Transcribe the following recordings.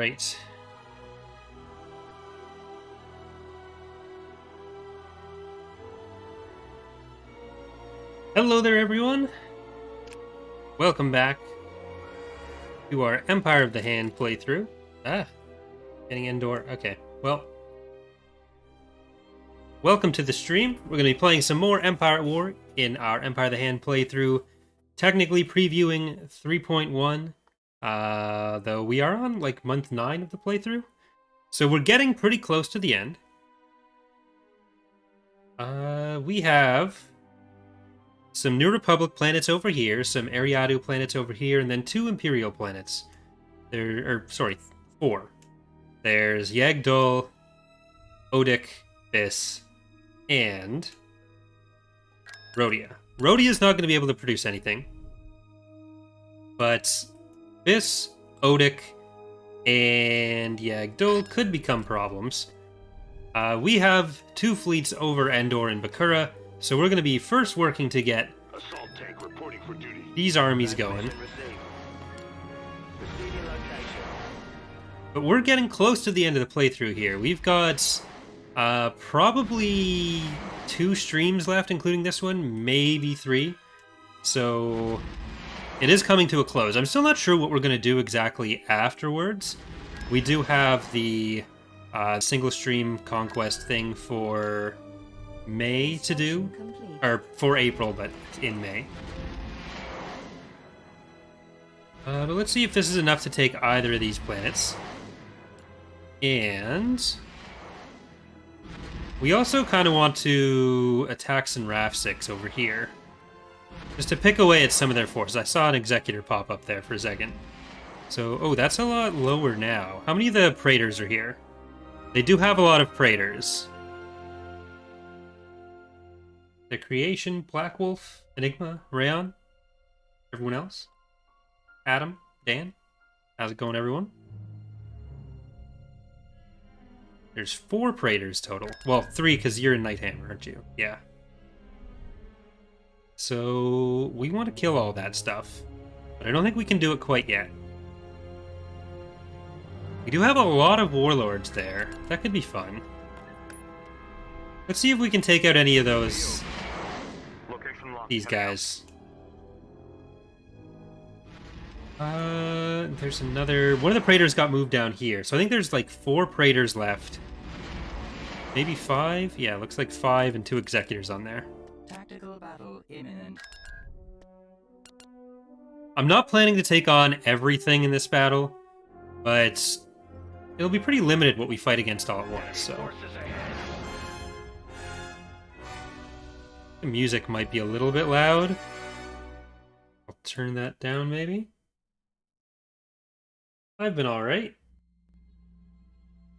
right. Hello there, everyone. Welcome back to our Empire of the Hand playthrough. Getting Endor. Okay, well. Welcome to the stream. We're going to be playing some more Empire at War in our Empire of the Hand playthrough. Technically previewing 3.1, though we are on like month 9 of the playthrough. So we're getting pretty close to the end. We have some New Republic planets over here, some Ariadu planets over here, and then 2 Imperial planets. Sorry, 4. There's Yag'Dhul, Odic, Bis, and Rhodia. Rhodia's not going to be able to produce anything, but Bis, Odic, and Yag'Dhul could become problems. We have 2 fleets over Endor and Bakura, so we're going to be first working to get these armies going. But we're getting close to the end of the playthrough here. We've got probably 2 streams left, including this one, maybe 3. So it is coming to a close. I'm still not sure what we're going to do exactly afterwards. We do have the single stream conquest thing for May to do, or for April, but in May. But let's see if this is enough to take either of these planets. And we also kind of want to attack some RAF 6 over here, just to pick away at some of their forces. I saw an Executor pop up there for a second. So, oh, that's a lot lower now. How many of the Praetors are here? They do have a lot of Praetors. The Creation, Black Wolf, Enigma, Rayon, everyone else? Adam, Dan, how's it going, everyone? There's 4 Praetors total. Well, 3 because you're in Nighthammer, aren't you? Yeah. So we want to kill all that stuff, but I don't think we can do it quite yet. We do have a lot of warlords there. That could be fun. Let's see if we can take out any of those. These guys. There's another... One of the Praetors got moved down here, so I think there's like 4 Praetors left. Maybe 5? Yeah, looks like 5 and 2 Executors on there. Tactical battle imminent. I'm not planning to take on everything in this battle, but it'll be pretty limited what we fight against all at once, so... The music might be a little bit loud. I'll turn that down, maybe. I've been alright.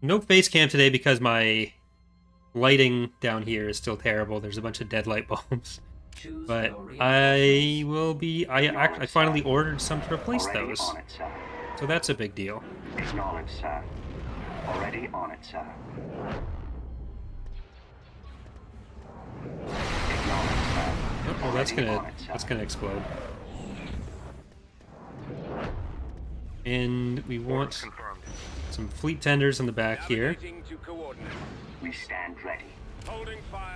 No face cam today because my lighting down here is still terrible. There's a bunch of dead light bulbs. But I will be... I finally ordered some to replace those. So that's a big deal. Acknowledged, sir. Already on it, sir. Acknowledged, sir. Oh, that's gonna explode. And we want some fleet tenders on the back here, We stand ready.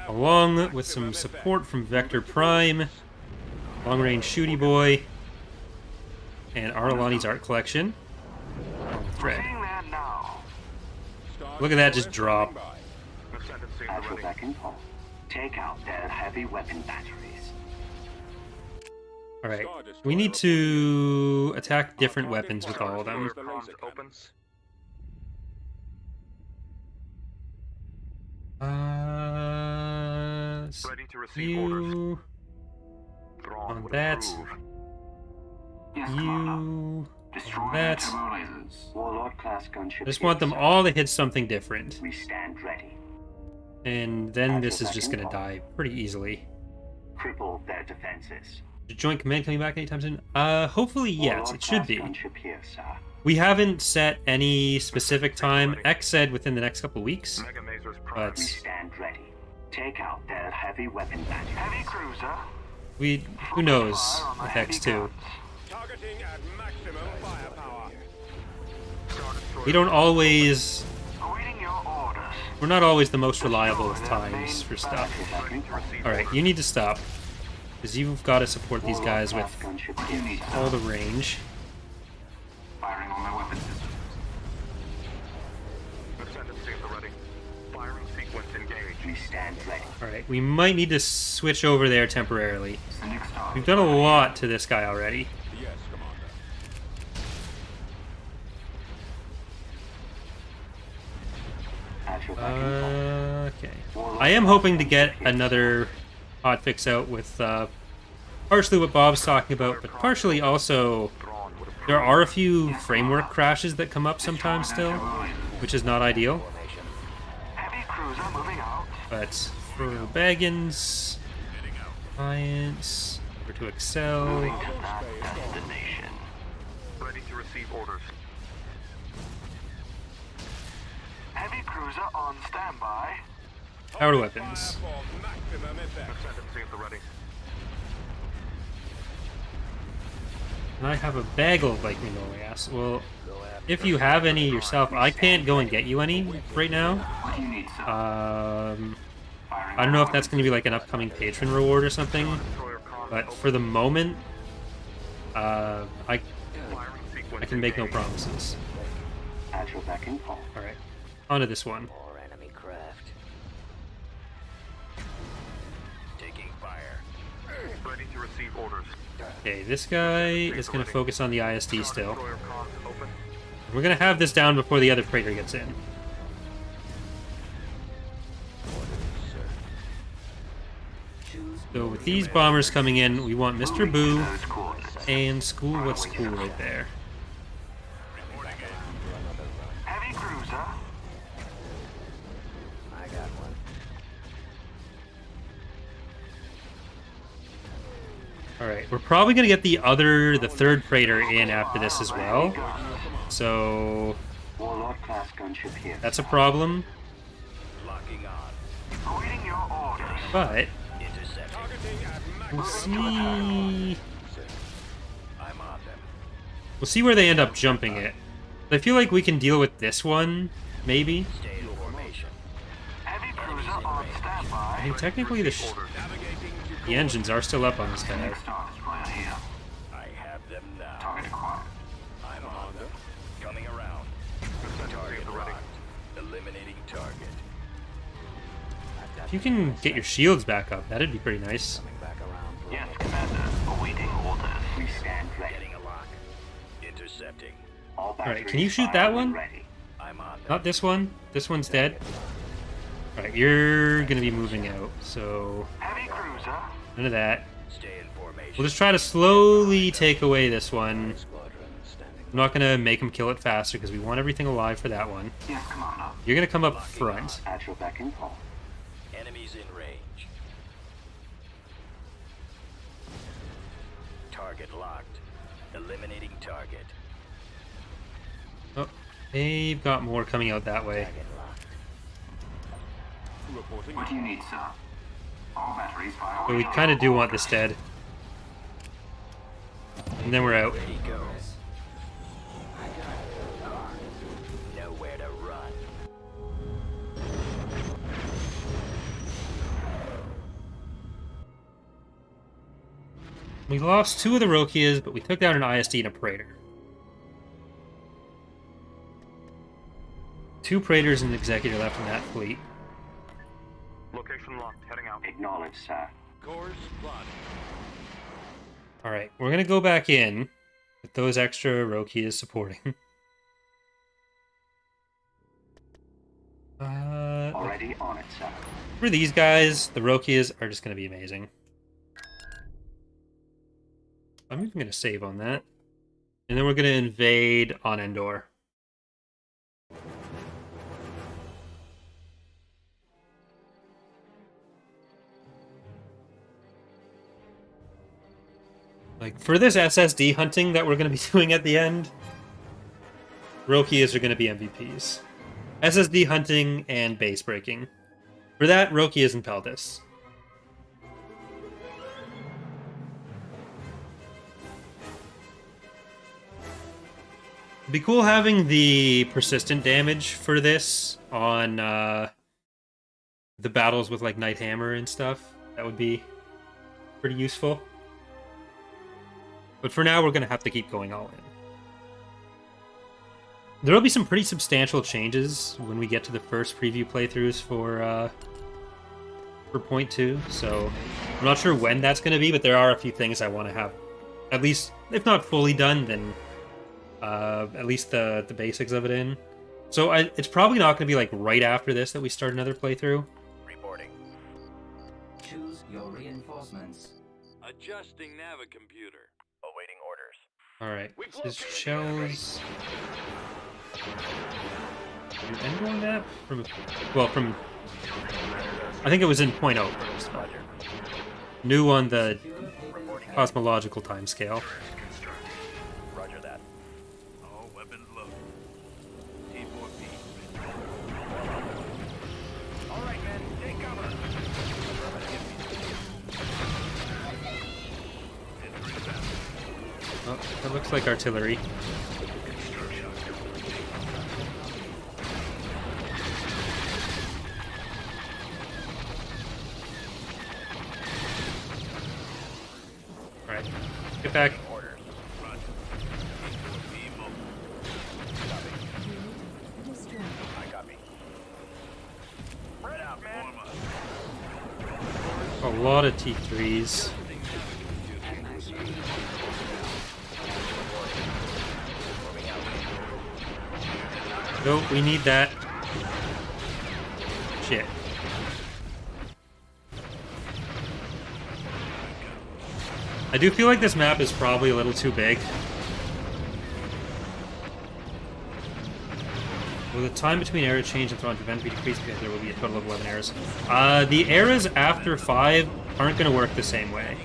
along with some support from Vector Prime, Long Range Shooty Boy, and Arlani's art collection. Oh, thread. Look at that just drop. At your beck and call. Take out their heavy weapon batteries. Alright, we need to attack different weapons with all of them. You... On that. You... On that. Warlord class gunship. I just want them all to hit something different. We stand ready. And then this is just gonna die pretty easily. Cripple their defenses. Is Joint Command coming back anytime soon? Hopefully yes, it should be. Gunship here, sir. We haven't set any specific time. X said within the next couple of weeks. But We stand ready. Take out their heavy weapon batteries. Heavy cruiser. who knows with X2. Targeting at maximum firepower. we don't always... Awaiting your orders. We're not always the most reliable with times for stuff. Alright, you need to stop. Because you've got to support these guys with all the range. Firing on my weapon system. Ascendancy at the ready. Firing sequence engaged. We stand ready. Alright, we might need to switch over there temporarily. Sending star. We've done a lot to this guy already. Yes, Commander. At your beck and call. Okay. I am hoping to get another hotfix out with partially what Bob's talking about, but partially also Thrawn would have there are a few framework crashes that come up sometimes still, which is not ideal. Heavy cruiser moving out. But for Baggins, Alliance, over to Excel. Moving to that destination. ready to receive orders. Heavy cruiser on standby. Power weapons. Ascendancy at the ready. And I have a bagel like me normally ask. Well, if you have any yourself, I can't go and get you any right now. What do you need, sir? I don't know if that's going to be like an upcoming patron reward or something, but for the moment, I can make no promises. At your beck and call. All right, on to this one. More enemy craft. Taking fire. Ready to receive orders. Okay, this guy is going to focus on the ISD still. Destroyer comms open. We're going to have this down before the other freighter gets in. So with these bombers coming in, we want Mr. Boo Those coordinates. and School What's Cool right there. Heavy cruiser. I got one. Alright, we're probably going to get the third freighter in after this as well. So Warlord class gunship here. that's a problem, Locking on. Awaiting your orders. but Intercepting. we'll see... I'm on them. We'll see where they end up jumping it. I feel like we can deal with this one, maybe. Stay in formation. Heavy cruiser on I standby. mean, technically the engines are still up on this guy. Next star destroyer here. I have them now. Target acquired. I'm on them. Coming around. Target locked. Eliminating target. If you can get your shields back up, that'd be pretty nice. Coming back around. Yes, Commander. Awaiting orders. We stand ready. Getting a lock. Intercepting. All Alright, can you shoot that one? ready. I'm on them. Not this one. This one's dead. Alright, you're gonna be moving out, so Heavy cruiser. none of that. Stay in formation. We'll just try to slowly take away this one. Squadron standing. I'm not gonna make him kill it faster because we want everything alive for that one. Yes, Commander. You're gonna come up front. At your beck and call. Enemies in range. Target locked. Eliminating target. Oh, they've got more coming out that way. Target locked. Reporting. What do you need, sir? All batteries fire. But we kind of do want this dead. And then we're out. Ready goes. I got it. Nowhere to run. We lost 2 of the Rokias, but we took down an ISD and a Praetor. 2 Praetors and an Executor left in that fleet. Location locked. Heading out. Acknowledged, sir. Course plotted. Alright, we're gonna go back in with those extra Rokias supporting. Already on it, sir. For these guys, the Rokias are just gonna be amazing. I'm even gonna save on that. And then we're gonna invade on Endor. Like, for this SSD hunting that we're going to be doing at the end, Rokias are going to be MVPs. SSD hunting and base breaking. For that, Rokias and Peltis. It'd be cool having the persistent damage for this on the battles with like Night Hammer and stuff. That would be pretty useful. But for now, we're going to have to keep going all in. There'll be some pretty substantial changes when we get to the first preview playthroughs for point 2, so I'm not sure when that's going to be, but there are a few things I want to have, at least, if not fully done, then at least the basics of it in. So it's probably not going to be like right after this that we start another playthrough. Reporting. Choose your reinforcements. Adjusting navicomputer. Awaiting orders. Alright, this is shells... An Endor map? From... I think it was in .0 first, but new on the cosmological timescale. Roger that. All weapons loaded. T4P. All right, men, take cover. Oh, that looks like artillery. Alright, get back. I copy. Spread out, man. A lot of T3s. Nope, we need that. Shit. I do feel like this map is probably a little too big. Will the time between era change and Thrawn event be decreased because there will be a total of 11 eras? The eras after 5 aren't going to work the same way.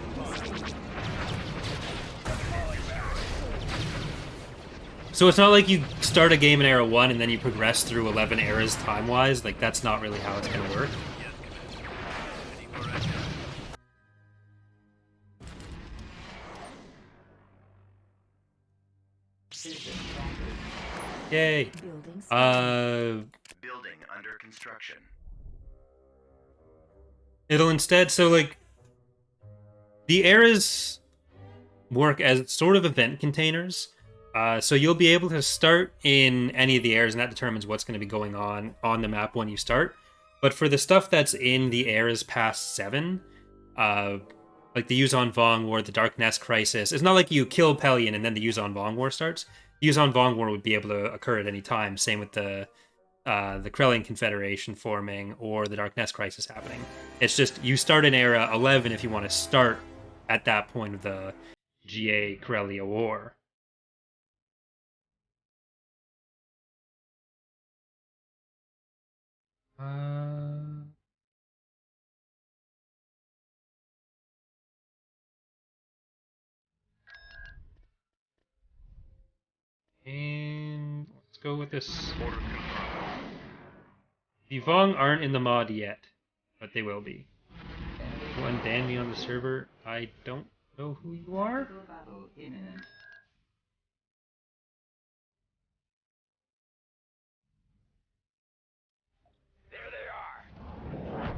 So it's not like you start a game in Era 1 and then you progress through 11 eras time-wise. Like, that's not really how it's going to work. Yay. Building under construction. It'll instead, so like, the eras work as sort of event containers. So you'll be able to start in any of the eras, and that determines what's going to be going on the map when you start. But for the stuff that's in the eras past 7, like the Yuzon Vong War, the Dark Nest Crisis, it's not like you kill Pelion and then the Yuzon Vong War starts. The Yuzon Vong War would be able to occur at any time. Same with the Krellian Confederation forming or the Dark Nest Crisis happening. It's just you start in Era 11 if you want to start at that point of the GA Corellia War. And let's go with this. Orders confirmed. The Vong aren't in the mod yet, but they will be. You unban me on the server. I don't know who you are. Battle imminent. There they are.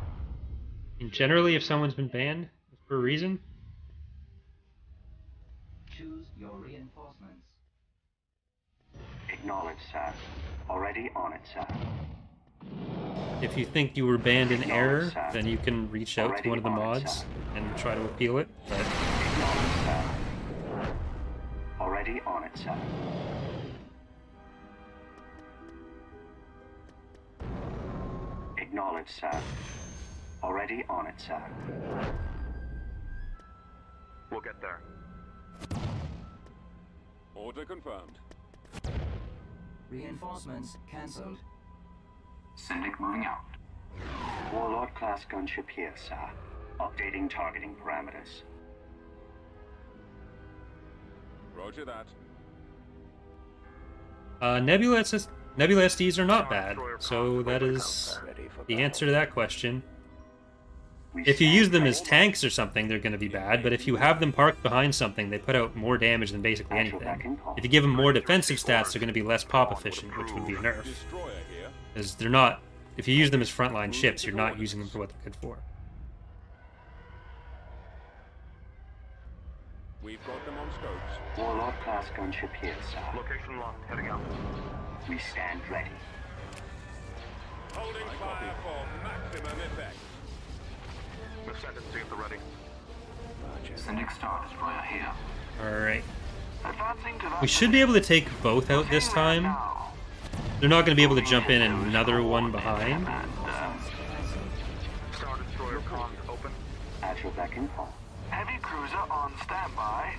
And generally, if someone's been banned for a reason, Choose your reinforcements. Acknowledged, sir. Already on it, sir. if you think you were banned in error, then you can reach out to one of the mods and try to appeal it. But Acknowledged, sir. Already on it, sir. Acknowledged, sir. Already on it, sir. We'll get there. Order confirmed. Reinforcements cancelled. Syndic moving out. Warlord class gunship here, sir. Updating targeting parameters. Roger that. Nebula SDs are not bad, so that is the answer to that question. if you use them as tanks or something, they're going to be bad, but if you have them parked behind something, they put out more damage than basically anything. If you give them more defensive stats, they're going to be less pop efficient, which would be a nerf. Because they're not... If you use them as frontline ships, you're not using them for what they're good for. We've got them on scopes. Warlord class gunship here, sir. Location locked. Heading out. We stand ready. Holding fire for maximum effect. Ascendancy at the ready. Sending Star Destroyer here. Alright. Advancing to We should be able to take both out this time. They're not going to be able to jump in another one behind. Star Destroyer comms open. At your beck and call. Heavy cruiser on standby.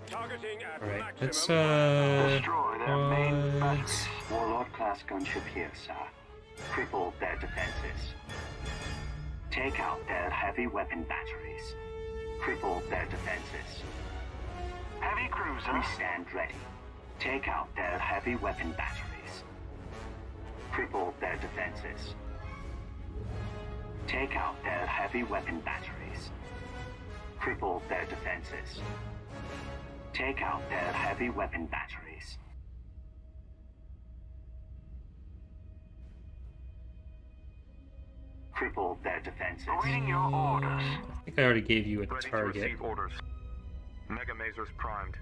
Targeting at Alright, maximum. let's, Destroy their main batteries. Warlord class gunship here, sir. Cripple their defenses. Take out their heavy weapon batteries. Cripple their defenses. Heavy cruiser. We stand ready. Take out their heavy weapon batteries. Cripple their defenses. Take out their heavy weapon batteries. Cripple their defenses. Take out their heavy weapon batteries. Cripple their defenses. Awaiting your orders. I think I already gave you a Ready to target. receive orders. Mega Masers primed.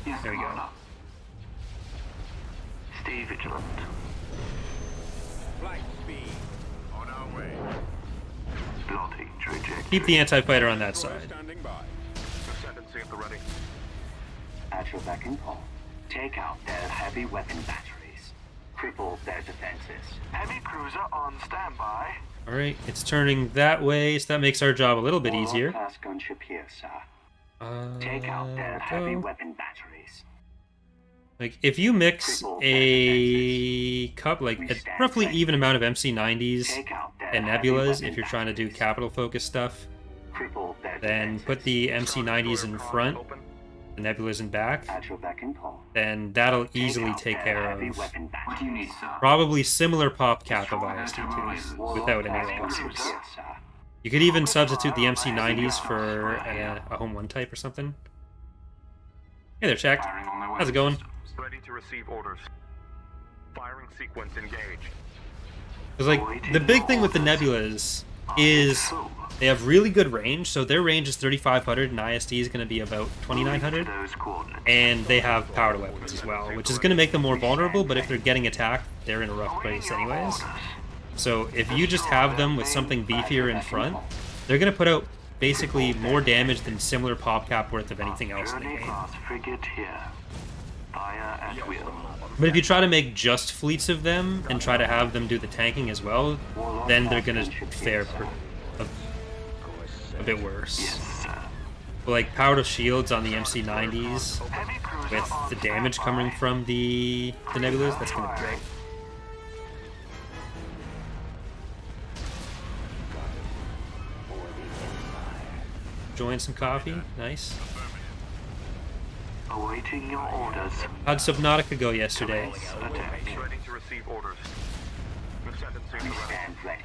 Yes, There we go. Commander. Stay vigilant. Flight speed. On our way. Plotting trajectory. Keep the anti-fighter on that Destroyer side. standing by. Ascendancy at the ready. At your beck and call. Take out their heavy weapon batteries. Cripple their defenses. Heavy cruiser on standby. Alright, it's turning that way, so that makes our job a little bit Warlord easier. class gunship here, sir. Take out their heavy Go. weapon batteries. Like, if you mix a cup, like a roughly even amount of MC90s Take out their and heavy nebulas, weapon if you're trying to do batteries. capital focus stuff, Cripple their then defenses. put the MC90s in front, Open. the nebulas in back, At your beck and call. then that'll Take easily out take their care heavy of weapon What batteries. do you need, sir? probably similar pop cap of IST2s Warlord without any class losses. gunship here, sir. You could even substitute the MC90s for a home one type or something. Hey there, Shaq. Firing on their How's it going? Ready to receive orders. Firing sequence engaged. Because, like, the big thing with the nebulas is they have really good range, so their range is 3,500 and IST is going to be about 2,900. Those coordinates. And they have power weapons as well, which is going to make them more vulnerable, but if they're getting attacked, they're in a rough place anyways. So if you just have them with something beefier in front, they're going to put out basically more damage than similar pop cap worth of anything else in the Journey game. class frigate here. Fire at will. But if you try to make just fleets of them and try to have them do the tanking as well, then they're going to fare a bit worse. Yes, sir. But like powered of shields on the MC90s Heavy cruiser with on the damage standby. coming from the nebulas, that's going to be great. Enjoying some coffee, nice. Awaiting your orders. How'd Subnautica go yesterday? Attack. Ready to receive orders. Ascendancy at the We ready. stand ready.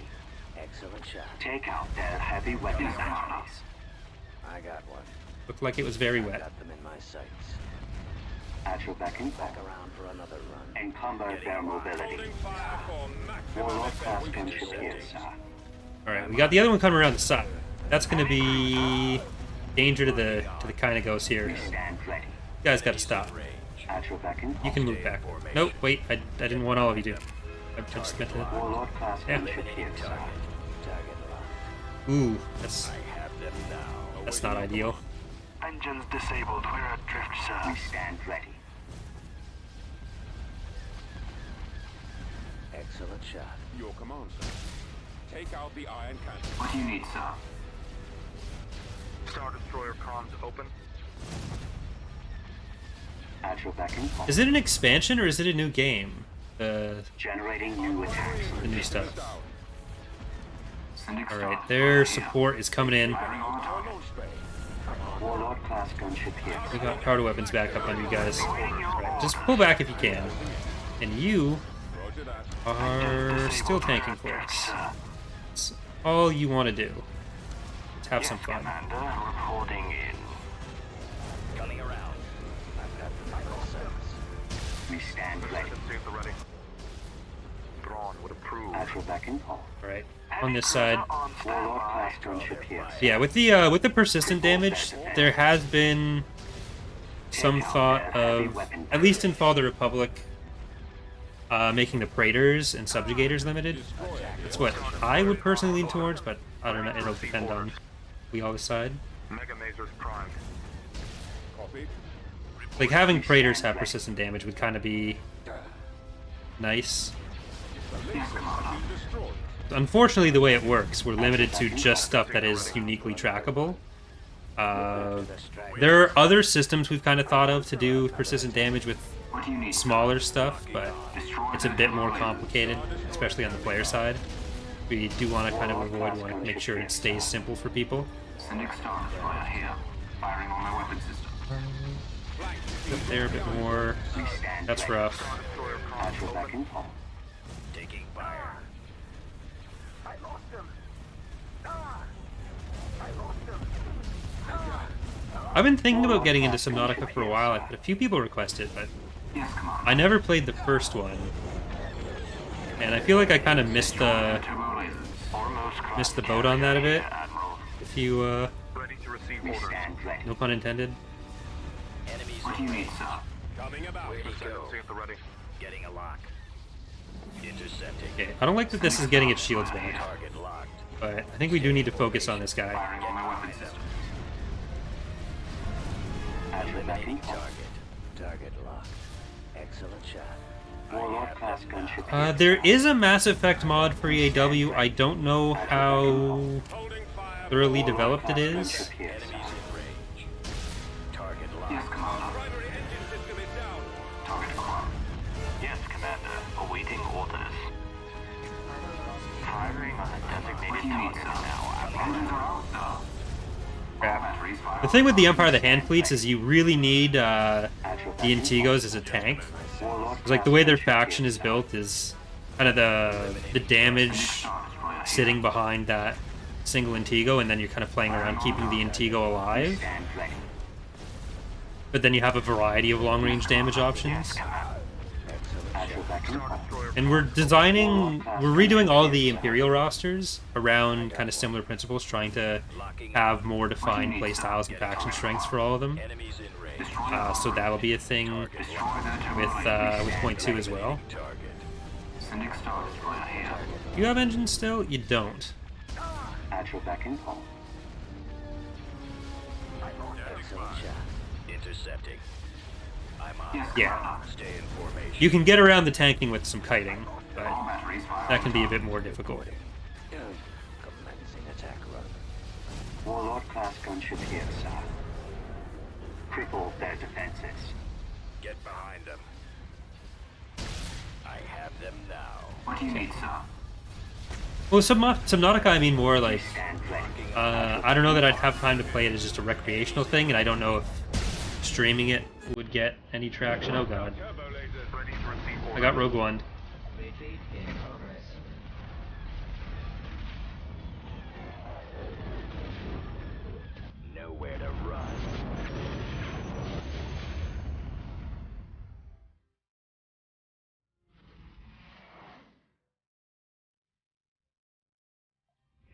Excellent shot. Take out their heavy weapon Yes, Commander. batteries. I got one. Looked like it was very wet. Got them in my sights. At your beck and call. Back around for another run. Encumber their mobility. Holding fire for maximum Warlord class effect. gunship here, sir. Alright, we got the other one coming around the side. That's going to be danger to the kind of goes here. We You stand ready. guys got to stop. At your beck and call. You can move back. Nope, wait, I didn't want all of you to. I just meant to. Warlord class Yeah. gunship here, sir. Target locked. Ooh, that's Have them now. not ideal. Engines disabled. We're adrift, We sir. stand ready. Excellent shot. Your command, sir. Take out the iron cannon. What do you need, sir? Star Destroyer comms open. At your beck and call. Is it an expansion or is it a new game? Generating new attacks. The new stuff. Sending Star Alright, Destroyer their here. support is coming in. Firing on the target. Warlord class gunship here, We sir. got power weapons back up on you guys. Alright, just pull back if you can. And you Roger that. are still tanking for us. That's all you want to do. Let's have some fun. Commander, reporting in. Coming around. I've got the final sense. We stand ready. Ascendancy at the ready. Thrawn would approve. At your beck and call. Alright, on this side. On Warlord standby. class gunship here. Yeah, with the persistent damage, there has been some thought of, at least in Fall of the Republic, making the Praetors and Subjugators limited. That's what I would personally lean towards, but I don't know, it'll depend on we all decide. Mega Mazers primed. Copy. Like, having Praetors have persistent damage would kind of be nice. Unfortunately, the way it works, we're limited to just stuff that is uniquely trackable. There are other systems we've kind of thought of to do persistent damage with What do you need? smaller stuff, but it's a bit more complicated, especially on the player side. We do want to kind of avoid, want to make sure it stays simple for people. Sending Star Destroyer here. Firing on my weapon system. Up there a bit more. We stand That's ready. rough. At your beck and call. Taking fire. I've been thinking about getting into Subnautica for a while. I've had a few people request it, but Yes, Commander. I never played the first one. And I feel like I kind of missed the Turbo lasers. missed the boat on that a bit. Admiral. If you Ready to receive We orders. stand ready. no pun intended. Enemies What do you need, sir? coming about. Where to go? Ascendancy at the ready. Getting a lock. Intercepting. Okay, I don't like that this is getting its shields back, Target locked. but I think we do need to focus on this guy. Firing on my weapon system. At your beck Eliminating and call. target. Target locked. Excellent shot. Warlord class gunship here. There is a Mass Effect mod for EAW. I don't know how thoroughly developed it is. Gunship here, Enemies sir. in range. Target locked. Yes, Commander. Target acquired. Yes, Commander. Awaiting orders. Firing on a What designated do you need, target sir? now. Engines are out, sir. All Crap. batteries fired. The thing with the Empire of the Hand Fleets is you really need the At your beck and Intigos as a tank. call. Warlord It's like the class way their gunship faction here, is sir. built is kind of the damage Star Destroyer here. sitting behind that single Intigo, and then you're kind of playing around keeping the Intigo alive. Stand ready. But then you have a variety of long-range damage options. At your beck and call. And we're redoing all the Imperial rosters around kind of similar principles, trying to have more defined playstyles and faction strengths for all of them. Enemies in range. So that'll be a thing with Point 2 as well. Target. Sending Star Destroyer here. Do you have engines still? You don't. At your beck and call. Excellent shot. Intercepting. I'm on. Yes, Yeah. Commander. Stay in formation. You can get around the tanking with some kiting, but All batteries fired. that can be a bit more difficult. Commencing attack run. Warlord class gunship here, sir. Cripple their defenses. Get behind them. I have them now. What do you need, sir? Well, Subnautica, I mean more like, Stand ready. I don't know that I'd have time to play it as just a recreational thing, and I don't know if streaming it would get any traction. Oh god. Ready to receive orders. I got Rogue One. Nowhere to run.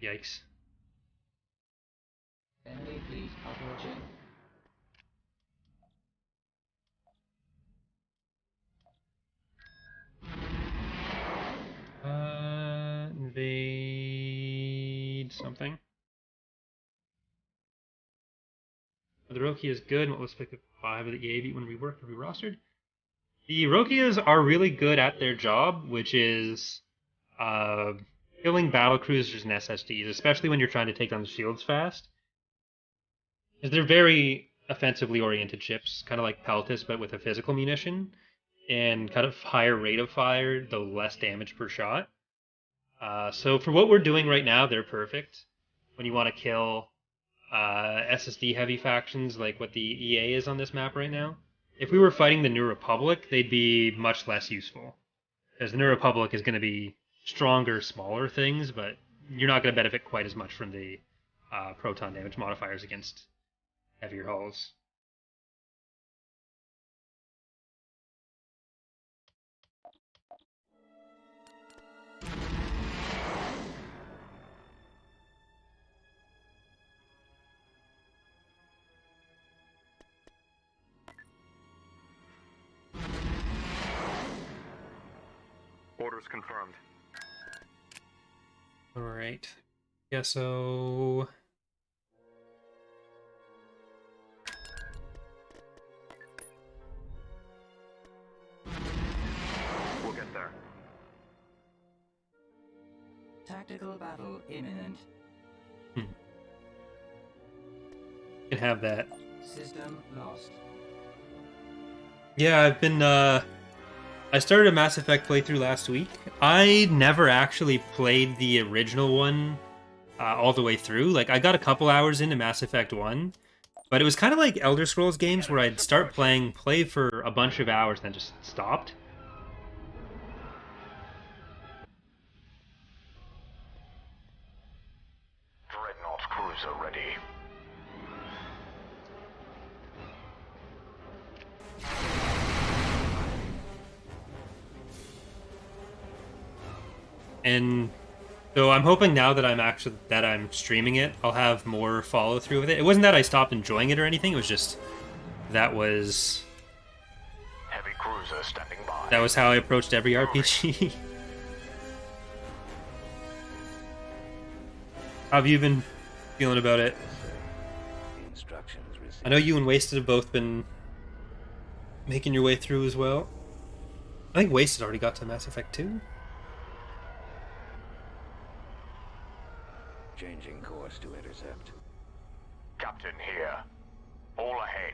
Yikes. Invade something. The Rokia is good, and what was pick up 5 of the EA when reworked or re-rostered? The Rokias are really good at their job, which is killing battle cruisers and SSDs, especially when you're trying to take down the shields fast. Because they're very offensively oriented ships, kind of like Peltis, but with a physical munition, and kind of higher rate of fire, though less damage per shot. So for what we're doing right now, they're perfect. When you want to kill SSD heavy factions like what the EA is on this map right now. If we were fighting the New Republic, they'd be much less useful. Because the New Republic is going to be stronger, smaller things, but you're not going to benefit quite as much from the proton damage modifiers against heavier hulls. Orders confirmed. All right. Yeah, so We'll get there. Tactical battle imminent. can have that. System lost. Yeah, I've been I started a Mass Effect playthrough last week. I never actually played the original one all the way through. Like, I got a couple hours into Mass Effect 1, but it was kind of like Elder Scrolls games where I'd start playing, play for a bunch of hours, and then just stopped. Dreadnought cruiser ready. And so I'm hoping now that I'm streaming it, I'll have more follow through with it. It wasn't that I stopped enjoying it or anything. It was just that was Heavy cruiser standing by. that was how I approached every RPG. How have you been feeling about it? Instructions received. I know you and Wasted have both been making your way through as well. I think Wasted already got to Mass Effect 2. Changing course to intercept. Captain here. All ahead.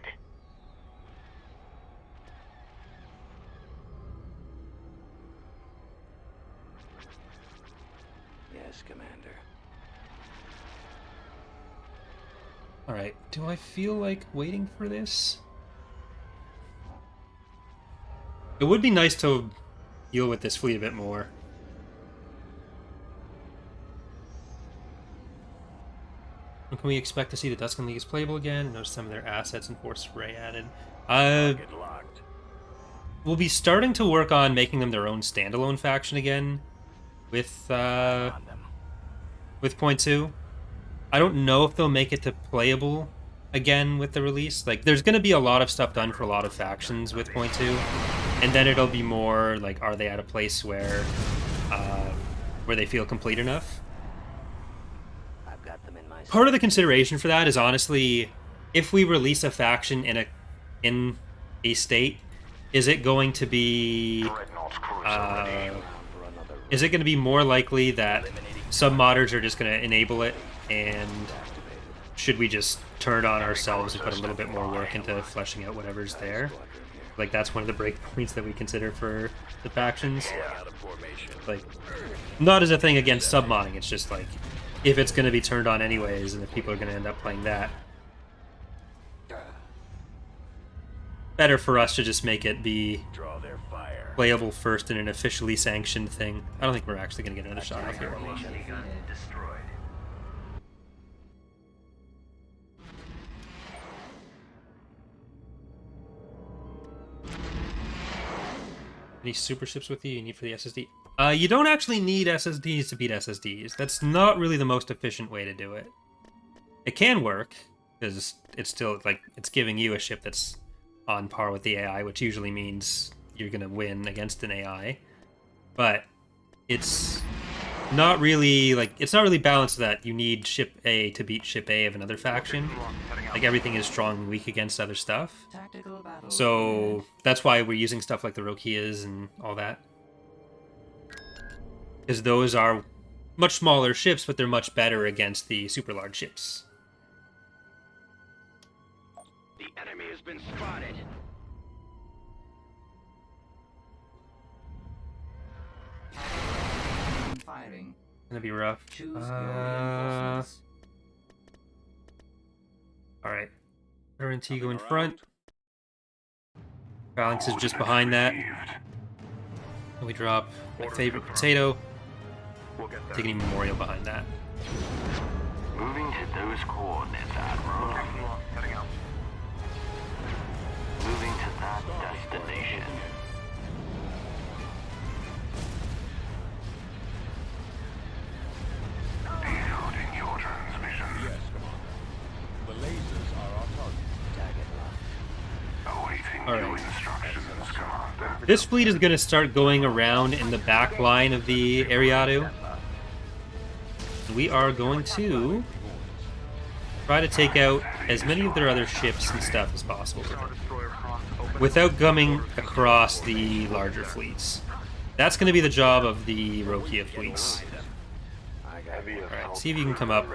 Yes, Commander. Alright, do I feel like waiting for this? It would be nice to deal with this fleet a bit more. When can we expect to see the Duskin League is playable again? Notice some of their assets and force array added. Target locked. We'll be starting to work on making them their own standalone faction again with On them. with point 2. I don't know if they'll make it to playable again with the release. Like, there's going to be a lot of stuff done for a lot of factions with point 2, and then it'll be more like, are they at a place where they feel complete enough? I've got them in my Part of the consideration for that is honestly, if we release a faction in a state, is it going to be Dreadnought cruiser ready. for another is it going to be more likely that sub-modders are just going to enable it, and should we just turn it on ourselves and put a little bit more work into fleshing out whatever's there? Like, that's one of the breakpoints that we consider for the factions. out of formation. Like, not as a thing against sub-modding, it's just like, if it's going to be turned on anyways, and if people are going to end up playing that, better for us to just make it be Draw their fire. playable first in an officially sanctioned thing. I don't think we're actually going to get another shot off here. Gun destroyed. Any super ships with you need for the SSD? You don't actually need SSDs to beat SSDs. That's not really the most efficient way to do it. It can work, because it's still, like, it's giving you a ship that's on par with the AI, which usually means you're going to win against an AI. But it's not really, like, it's not really balanced that you need ship A to beat ship A of another faction. Like, everything is strong and weak against other stuff. Tactical battle. So that's why we're using stuff like the Rokias and all that. Because those are much smaller ships, but they're much better against the super large ships. The enemy has been spotted. Firing. Gonna be rough. Choose your reinforcements. Alright. Antigo in front. Phalanx is just behind that. We drop my favorite potato. We'll get there. Taking a memorial behind that. Moving to those coordinates, Admiral. Heading out. Moving to that destination. Decoding your transmission. Yes, Commander. The lasers are our target. Awaiting All new right. instructions, Commander. This fleet is going to start going around in the back line of the Ariadu. We are going to try to take out as many of their other ships and stuff as possible Star Destroyer comms open. without gumming across the larger fleets. That's going to be the job of the Rokia fleets. Alright, see if you can come up.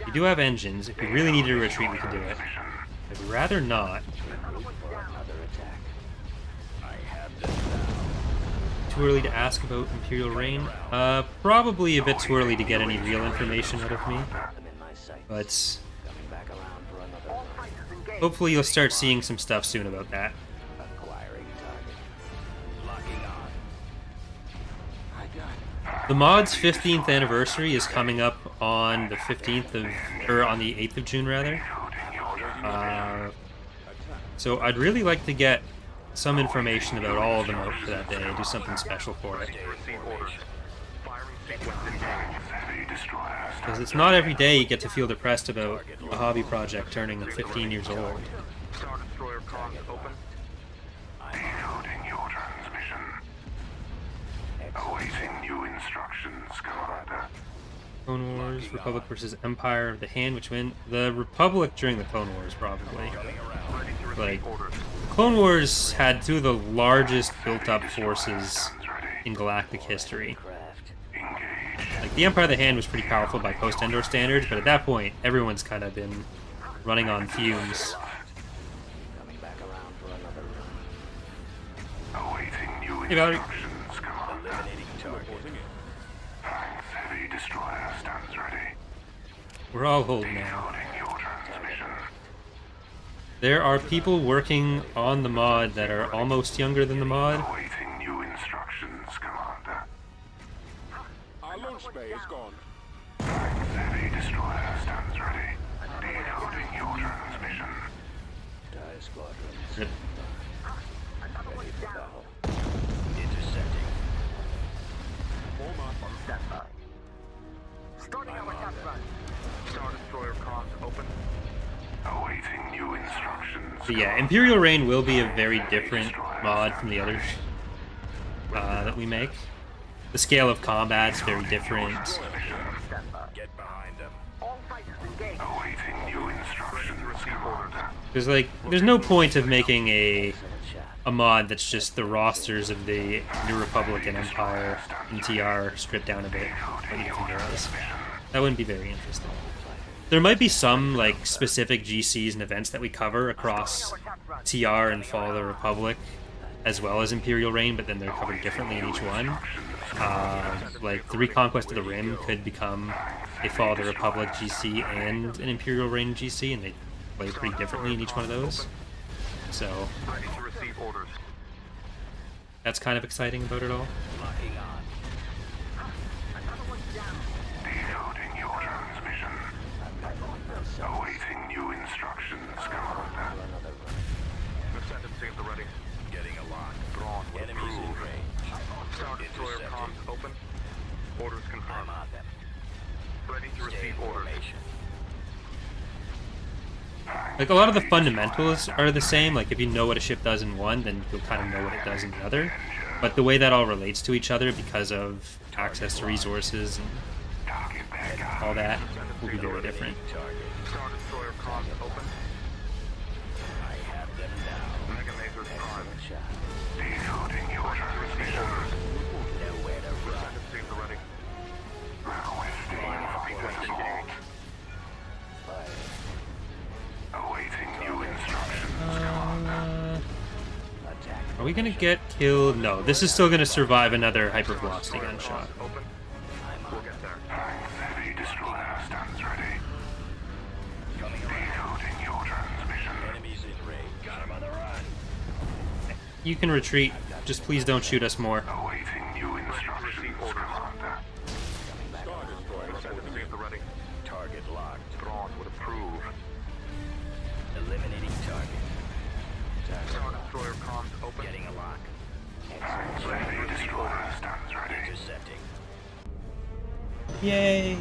You do have engines. If we really need to retreat, we can do it. I'd rather not. Too early to ask about Imperial Reign? Probably a bit too early to get any real information out of me. But hopefully you'll start seeing some stuff soon about that. The mod's 15th anniversary is coming up on the 15th of, or on the 8th of June rather. So I'd really like to get some information about all of them out for that day. Do something special for it. Receive orders. Firing sequence engaged. Heavy destroyer Because it's not every day you get to feel depressed about a hobby project turning 15 years old. Star Destroyer comms open. decoding your transmission. Awaiting new instructions, Commander. Clone Wars, Republic versus Empire, the hand which went the Republic during the Clone Wars probably. Ready to receive Like, orders. Clone Wars had two of the largest built-up forces in Galactic history. Like, the Empire of the Hand was pretty powerful by post-Endor standards, but at that point, everyone's kind of been running on fumes. Awaiting new Hey, Valerie. instructions, Commander. Thanks, heavy destroyer stands ready. We're all holding now. Decoding your transmission. There are people working on the mod that are almost younger than the mod. Awaiting new instructions, Commander. Our launch bay is gone. Thanks, heavy destroyer stands ready. Decoding your transmission. Yep. Star Destroyer comms open. Awaiting new instructions. But yeah, Imperial Reign will be a very different mod from the others that we make. The scale of combat's very different. Get behind them. Awaiting new instructions, Commander. There's no point of making a mod that's just the rosters of the New Republic and Empire and TR stripped down a bit, like you can realize. That wouldn't be very interesting. There might be some like specific GCs and events that we cover across TR and Fall of the Republic, as well as Imperial Reign, but then they're covered differently in each one. Like the Reconquest of the Rim could become a Fall of the Republic GC and an Imperial Reign GC, and they play pretty differently in each one of those. So Ready to receive orders. that's kind of exciting about it all. Decoding your transmission. Awaiting new instructions, Commander. Ascendancy at the ready. Getting a lock. Thrawn will Enemies in approve. range. Star Destroyer Intercepted. comms open. Orders confirmed. I'm on them. Ready to Stay in receive orders. formation. Like a lot of the fundamentals are the same. Like if you know what a ship does in one, then you'll kind of know what it does in the other. But the way that all relates to each other because of access to resources and Target back all that will be very different. Target. Star Destroyer comms open. I have them now. Mega Lasers prime. Decoding your transmission. Nowhere to run. Ascendancy at the ready. Requesting flight assault. Awaiting new instructions, Commander. Are we gonna get killed? No, this is still gonna survive another hypervelocity gunshot. Open. We'll get there. Thanks, heavy destroyer stands ready. Coming around. Decoding your transmission. Enemies in range. Got him on the run. You can retreat Just please don't shoot us more. Awaiting new instructions, Commander. Star Destroyer reporting at the ready. Target locked. Thrawn would approve. Eliminating target. Star Destroyer comms open. Getting a lock. Heavy destroyer stands ready. Intercepting. Yay!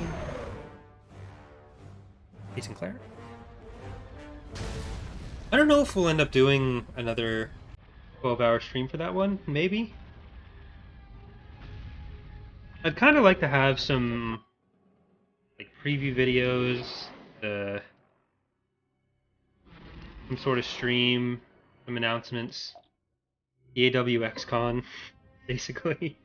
Hey, Sinclair. I don't know if we'll end up doing another 12-hour stream for that one. Maybe. I'd kind of like to have some like preview videos, some sort of stream, some announcements. The AWXCon, basically.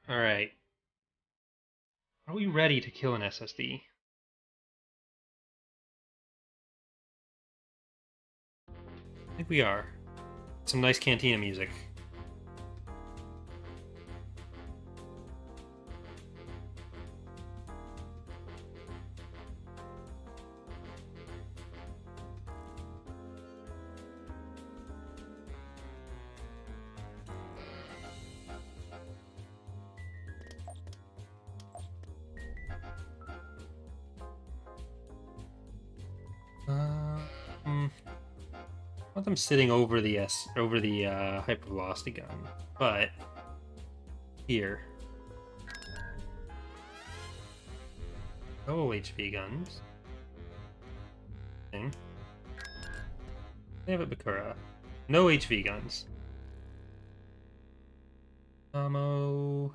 Alright. Are we ready to kill an SSD? I think we are. Some nice Cantina music. I want them sitting over the hypervelocity gun, but here. Oh, HV guns. Thing. They have a Bakura. No HV guns. Ammo.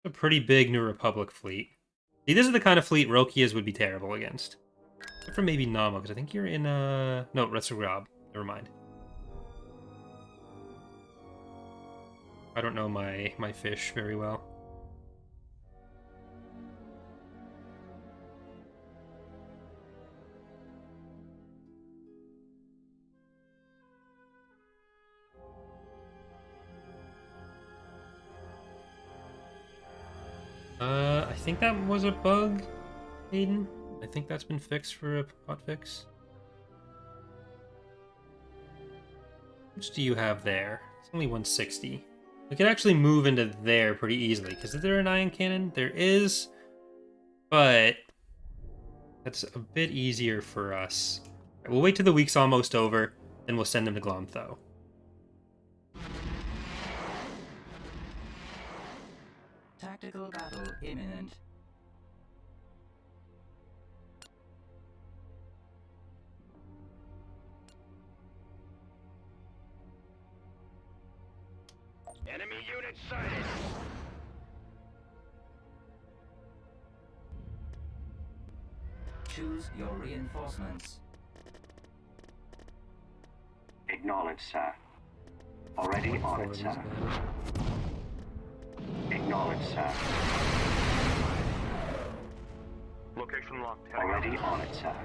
A pretty big New Republic fleet. See, this is the kind of fleet Rokias would be terrible against. Except for maybe Nama, because I think you're in, no, Retrograd. Never mind. I don't know my fish very well. I think that was a bug, Aiden. I think that's been fixed for a hotfix. How much do you have there? It's only 160. We could actually move into there pretty easily, because is there an ion cannon? There is, but that's a bit easier for us. Right, we'll wait till the week's almost over, then we'll send them to Glomtho. Tactical battle imminent. Enemy unit sighted. Choose your reinforcements. Acknowledge, sir. Already on it, sir. Acknowledge, sir. Location locked. Heading Already on it, sir.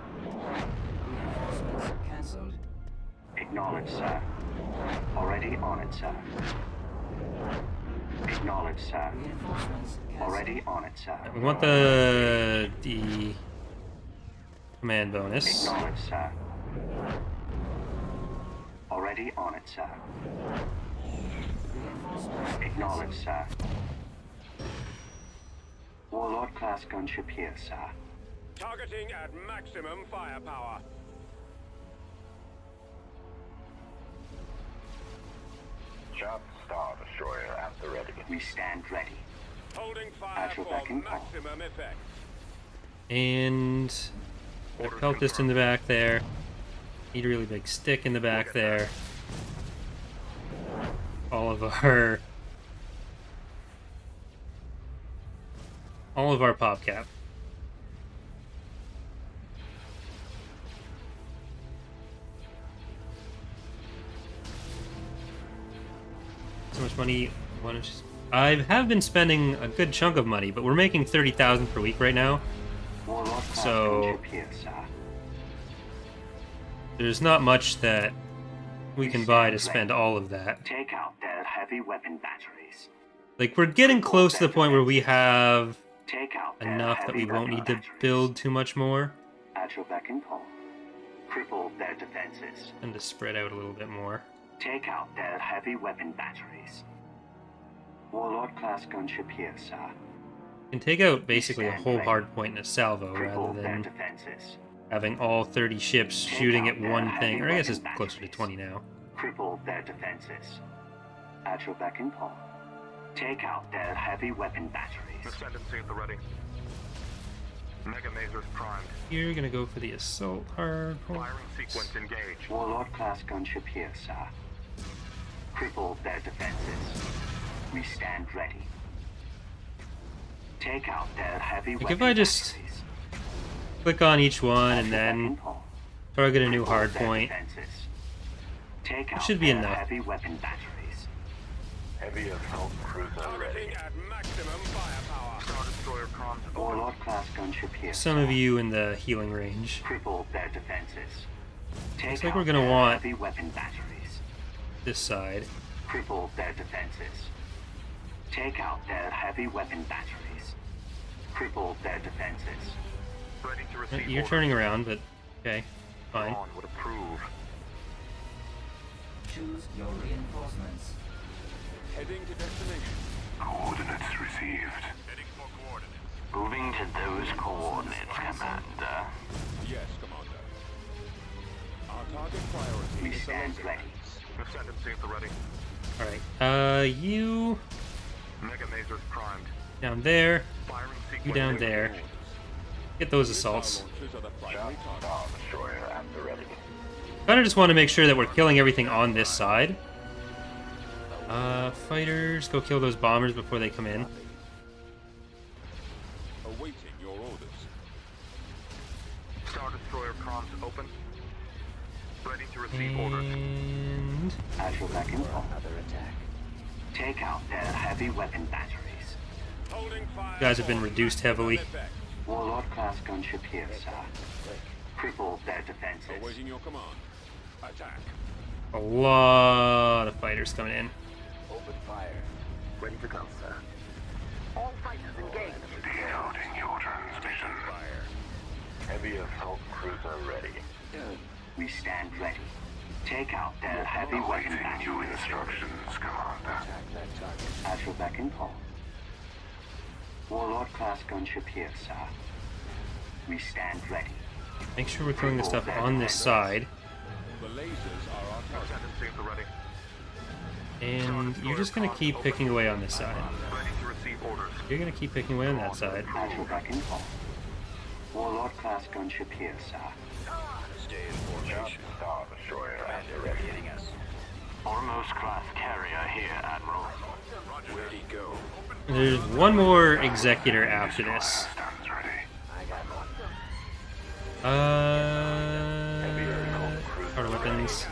Reinforcements cancelled. Acknowledge, sir. Already on it, sir. Acknowledge, sir. Reinforcements cancelled. Already on it, sir. We want the command bonus. Acknowledge, sir. Already on it, sir. Reinforcements Acknowledge, cancelled. sir. Warlord class gunship here, sir. Targeting at maximum firepower. Sharp Star Destroyer at the ready. We stand ready. Holding fire At your for beck and call. maximum effect. And the Orders cultist in the confirmed. back there. Need a really big stick in the back there. All of our pop cap. So much money. I have been spending a good chunk of money, but we're making 30,000 per week right now. Warlord class So- gunship here, sir. There's not much that we can buy to spend all of that. Take out their heavy weapon batteries. Like, we're getting close to the point where we have Take out their enough that heavy we won't weapon need to batteries. build too much more. At your beck and call. Cripple their defenses. And to spread out a little bit more. Take out their heavy weapon batteries. Warlord-class gunship here, sir. Can take out basically a whole hard point in a salvo rather Cripple their than defenses. having all 30 ships shooting at one thing. Or I guess it's closer to 20 now. Cripple their defenses. At your beck and call. Take out their heavy weapon batteries. Ascendancy at the ready. Mega Masers primed. You're gonna go for the assault hard point. Firing sequence engaged. Warlord-class gunship here, sir. Cripple their defenses. We stand ready. Take out their heavy Like weapon if I just batteries. click on each one At and your beck then and call. target a new Cripple hard their point. defenses. Take out should be their enough. heavy weapon batteries. Heavy assault cruiser ready. At maximum firepower. Star Destroyer comms open. Warlord-class gunship here, Some sir. of you in the healing range. Cripple their defenses. Take Looks like out we're gonna their want- heavy weapon batteries. This side. Cripple their defenses. Take out their heavy weapon batteries. Cripple their defenses. Ready to receive You're orders. turning around, but okay, fine. Thrawn would approve. Choose your reinforcements. Heading to destination. Coordinates received. Heading for coordinates. Moving to those coordinates, Commander. Yes, Commander. Our target priority We is the stand laser ready. guns. Ascendancy at the ready. Alright, you Mega Masers primed. down there, Firing sequence. you down there. Get those assaults. Launchers are the primary target. Star Destroyer at the ready. Kinda just want to make sure that we're killing everything on this side. Fighters, go kill those bombers before they come in. Awaiting your orders. Star Destroyer comms open. Ready to receive orders. And At your beck and call. Another attack. Take out their heavy weapon batteries. Holding fire. you guys have been reduced heavily. Warlord-class gunship here, sir. Cripple their defenses. Awaiting your command. Attack. A lot of fighters coming in. Open fire. Ready to go, sir. Decoding your transmission. Fire. Heavy assault cruiser ready. We stand ready. Take out their heavy weapon Awaiting your batteries. instructions, Commander. Attack that target. At your beck and call. Warlord-class gunship here, sir. We stand ready. Make sure we're killing the stuff on this side. The lasers are our target. Ascendancy at the ready. And you're just gonna keep picking away on this side. Ready to receive orders. You're gonna keep picking away on that side. At your beck and call. Warlord-class gunship here, sir. Stay in formation. Star Destroyer at the ready. Hitting us. Ormos-class carrier here, Admiral. Where'd he go? There's one more Executor after this. Stands ready. Harder weapons.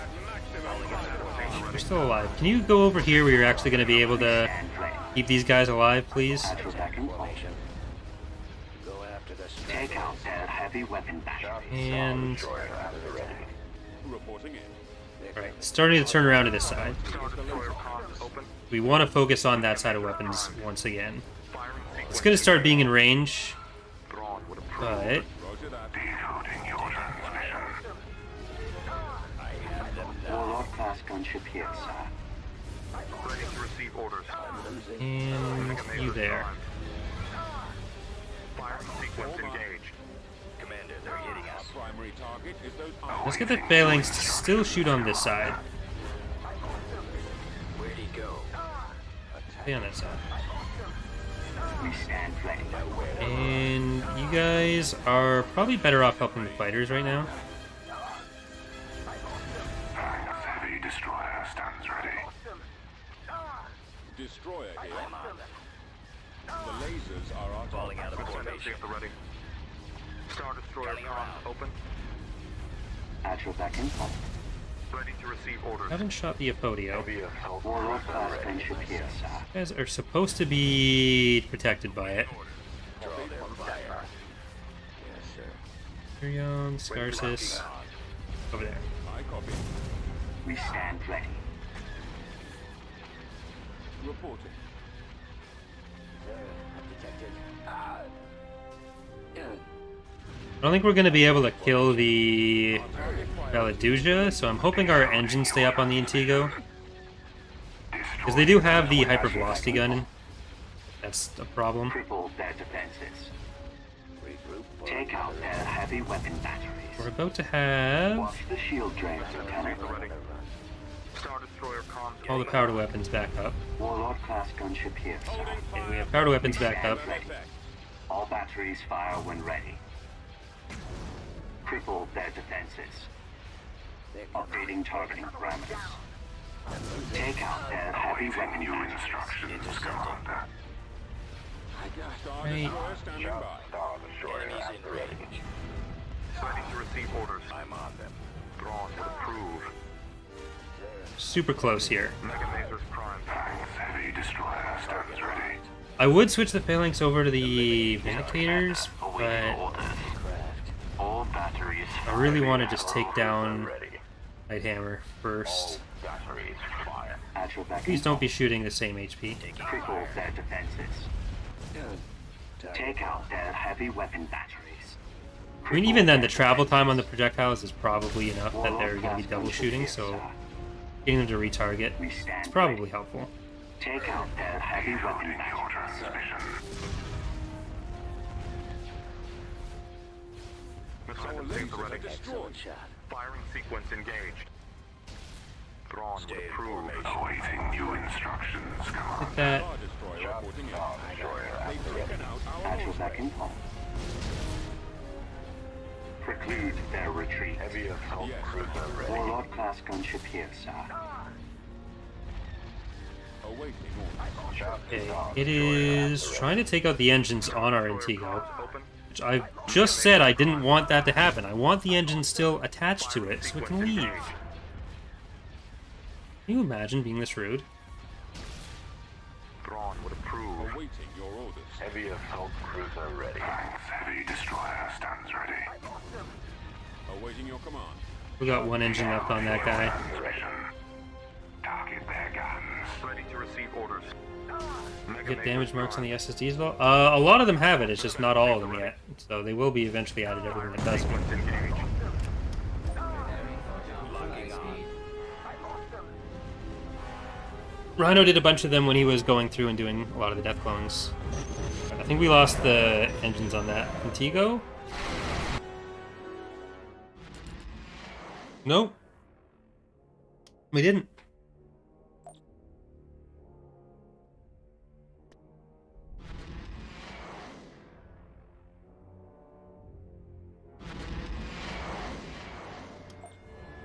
They're still alive. Can you go over here where you're actually going to be able to Stand ready. keep these guys alive, please? At your beck and call. Go after the Take out their heavy weapon batteries. And Destroyer at the ready. Reporting in. right, starting to turn around to this side. Star Destroyer comms open. We want to focus on that side of weapons once again. Firing sequence. It's going to start being in range, Thrawn would approve. but Roger that. Decoding your transmission. Warlord-class gunship here, sir. Ready to receive orders. and you there. Firing sequence engaged. Commander, they're hitting us. Primary target is those Let's get the phalanx to still shoot on this side. Where'd he go? Stay on that side. We stand ready. And you guys are probably better off helping the fighters right now. Thanks, heavy destroyer stands ready. destroyer here. The lasers are our Falling out of Ascendancy formation. at the ready. Star Destroyer Turning comms around. open. At your beck and call. Ready to receive orders. Haven't shot the Apodio. Heavy assault Warlord-class cruiser ready. gunship here, sir. You guys are supposed to be protected by it. Draw their fire. Yes, sir. Tyrion, Scarsis, over there. I copy. We stand ready. Reporting. I don't think we're going to be able to kill the Valaduja, so I'm hoping our engines stay up on the Intigo. Because they do have the hypervelocity gun. That's a problem. Cripple their defenses. Take out their heavy weapon batteries. We're about to have Watch the shield drains, Lieutenant. Ready. Star Destroyer comms. all the power weapons back up. Warlord class gunship here, sir. Okay, we have power weapons back up. Stand ready. All batteries fire when ready. Cripple their defenses. Updating targeting parameters. Take out their heavy Awaiting weapon new batteries. instructions, Commander. Star Right. Destroyer standing by. Star Destroyer Enemies in range. Ready to receive orders. I'm on them. Thrawn would approve. Super close here. Mega Lasers prime. Thanks, heavy destroyer stands ready. I would switch the phalanx over to the Vindicators, Awaiting but orders. All batteries I really want to just take down Nighthammer first. batteries fire. At your beck Please and don't be shooting the same HP. cripple their defenses. Take out their heavy weapon batteries. I mean, even then, the travel time on the projectiles is probably enough that they're going to be double shooting, so getting them to retarget is probably helpful. Take out their heavy weapon Decoding your batteries. transmission. Our Missile defense lasers are ready. destroyed. Firing sequence engaged. Thrawn would Stay in approve. formation. Awaiting new instructions, Commander. Hit that. Star Destroyer reporting in. They've taken out our At your order. beck and call. Preclude their retreat. Heavy assault Yes. cruiser ready. Warlord class gunship here, sir. Awaiting orders. Okay, it is trying to take out the engines on our Intigo, Open. which I just said I didn't want that to happen. I want the engine still attached to it so it can leave. Can you imagine being this rude? Thrawn would approve. Awaiting your orders. Heavy assault cruiser ready. Thanks, heavy destroyer stands ready. Awaiting your command. We got one engine left on that guy. Transmission. Target their guns. Ready to receive orders. Mega Get Lasers damage marks on prime. the SSDs as well? A lot of them have it, it's just not all of them yet. So they will be eventually added, everything that doesn't. Sequence engaged. Preparing for flight speed. Rhino did a bunch of them when he was going through and doing a lot of the death clones. I think we lost the engines on that. Antigo? Nope. We didn't.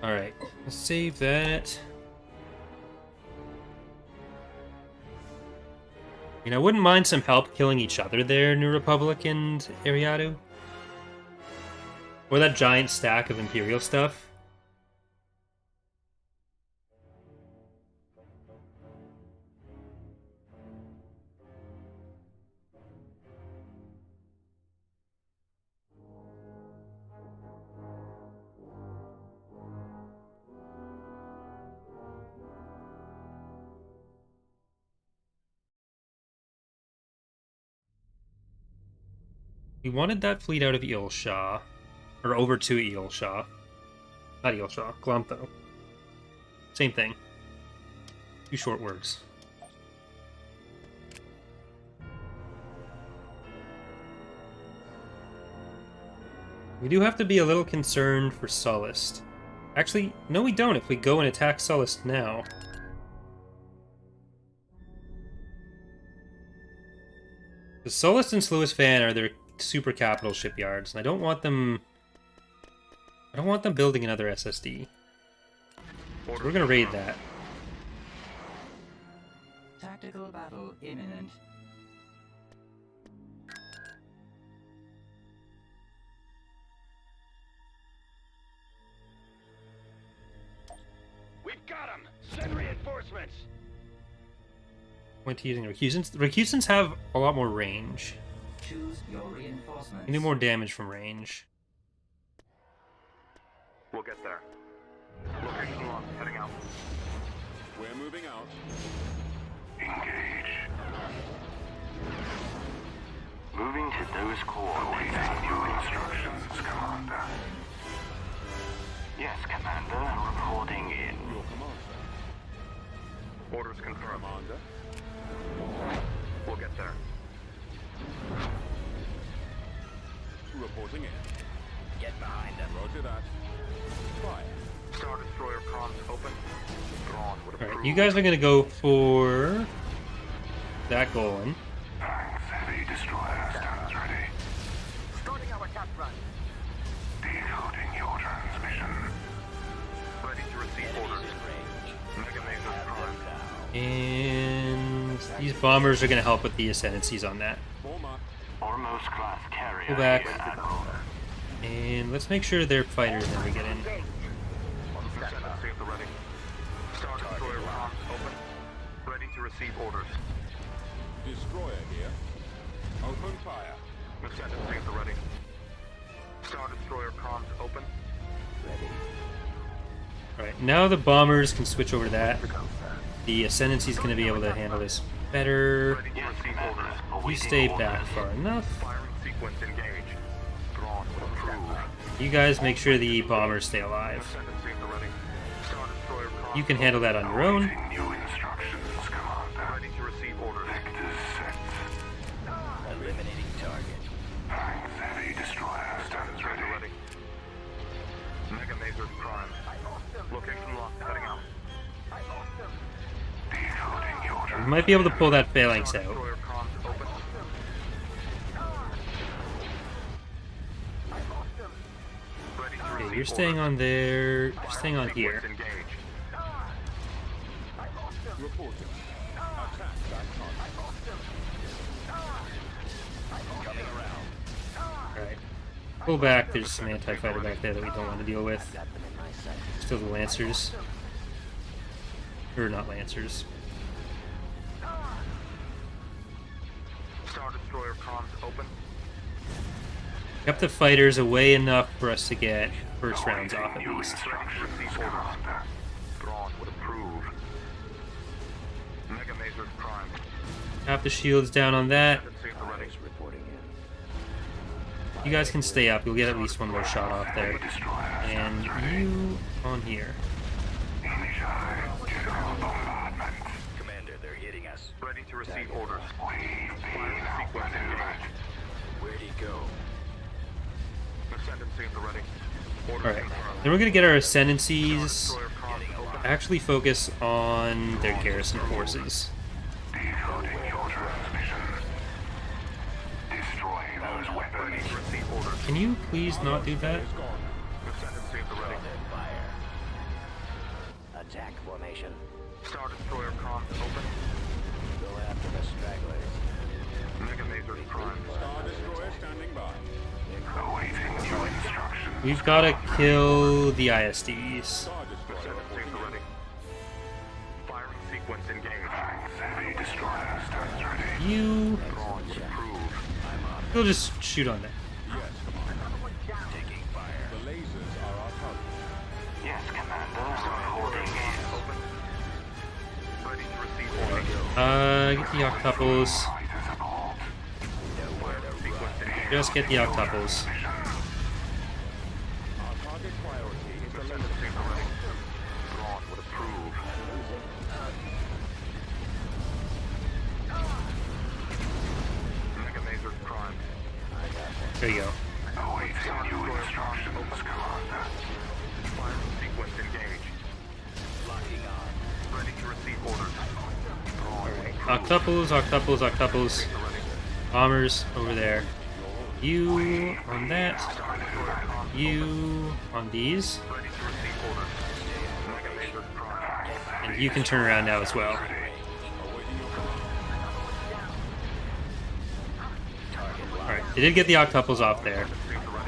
Alright, let's save that. I wouldn't mind some help killing each other there, New Republic and Ariadu. Or that giant stack of Imperial stuff. We wanted that fleet out of Eilshaw. Or over to Eilshaw. Not Eilshaw, Glantho. Same thing. Two short words. We do have to be a little concerned for Sullust. Actually, no we don't if we go and attack Sullust now. The Sullust and Sluis Fan are their super capital shipyards, and I don't want them building another SSD. So we're gonna raid that. Tactical battle imminent. We've got him! Send reinforcements! Point to using recusants. The recusants have a lot more range. Choose your reinforcements. They do more damage from range. We'll get there. Location locked. Heading out. We're moving out. Engage. Status coordinates. Awaiting new instructions, Commander. Yes, Commander. Reporting in. Your command, sir. Orders confirmed. Commander. We'll get there. Reporting in. Get behind them. Roger that. Fire. Star Destroyer comms open. Thrawn would approve. Alright, you guys are gonna go for that golem. Thanks, heavy destroyer stands ready. Starting our attack run. Decoding your transmission. Ready to receive orders. Mega Mazer Prime. And these bombers are gonna help with the ascendancies on that. Form up. Ormos class carrier. Pull back. here, Admiral. And let's make sure they're fighters when we get in. Ascendancy at the ready. Star Destroyer comms open. Ready to receive orders. Destroyer here. Open fire. Ascendancy at the ready. Star Destroyer comms open. Alright, now the bombers can switch over to that. The ascendancy is going to be able to handle this better. Ready to Yes, receive Commander. orders. You Awaiting stay orders. back far enough. Firing sequence engage. Thrawn would approve. You guys make sure the bombers stay alive. Ascendancy at the ready. Star Destroyer comms You can handle that on your own. Awaiting new instructions, Commander. ready to receive orders. Vectors set. Eliminating target. Thanks, heavy destroyer stands Ready. ready. Ready. Mega Mazer Prime. Location locked. Heading out. Decoding your We transmission. might be able to pull that phalanx Star out. Destroyer comms open. Ready to Okay, receive you're staying orders. on there. You're staying on here. Sequence engage. Reporting. Attack that target. Coming around. Alright. Pull back. There's some anti-fighter back there that we don't want to deal with. Got them in my sight. Still the Lancers. Or not Lancers. Star Destroyer comms open. Kept the fighters away enough for us to get first rounds off at New least. instructions, Commander. Thrawn would approve. Mega Mazer Prime. Have the shields down on that. Ascendancy at the ready. Reporting in. You guys can stay up. You'll get at least one more shot off there. Heavy destroyer And stands ready. you on here. Initialize general bombardment. Commander, they're hitting us. Ready to receive orders. We've been Firing sequence outmaneuvered. engaged. Where'd he go? Ascendancy at the ready. Orders Alright. confirmed. Then we're gonna get our Star ascendancies. Destroyer comms open. Actually focus on their garrison forces. Decoding your transmission. Destroy those Ready weapons. to receive orders. Can you please not do that? Is gone. Ascendancy at the ready. Fire. Attack formation. Star Destroyer comms open. Go after the stragglers. Mega Mazer Prime. Star Destroyer standing by. Awaiting new instructions. We've gotta kill the ISDs. Star Destroyer Ascendancy at the ready. Firing sequence engaged. Thanks, heavy destroyer stands ready. You... Thrawn would approve. We'll just shoot on that. Yes, Commander. Taking fire. The lasers are our target. Yes, Commander. Reporting in. Open. Ready to receive orders. Get the octuples. Fighters aboard. Firing sequence engaged. Just get the octuples. Our target priority is the laser. Ascendancy at the ready. Thrawn would approve. Mega Mazer Prime. There you go. Awaiting new instructions, Commander. Firing sequence engaged. Locking on. Ready to receive orders. Octuples, octuples, octuples. Bombers over there. You on that. You on these. Ready to receive orders. Mega Mazer Prime. And you can turn around now as well. Alright, they did get the octuples off there.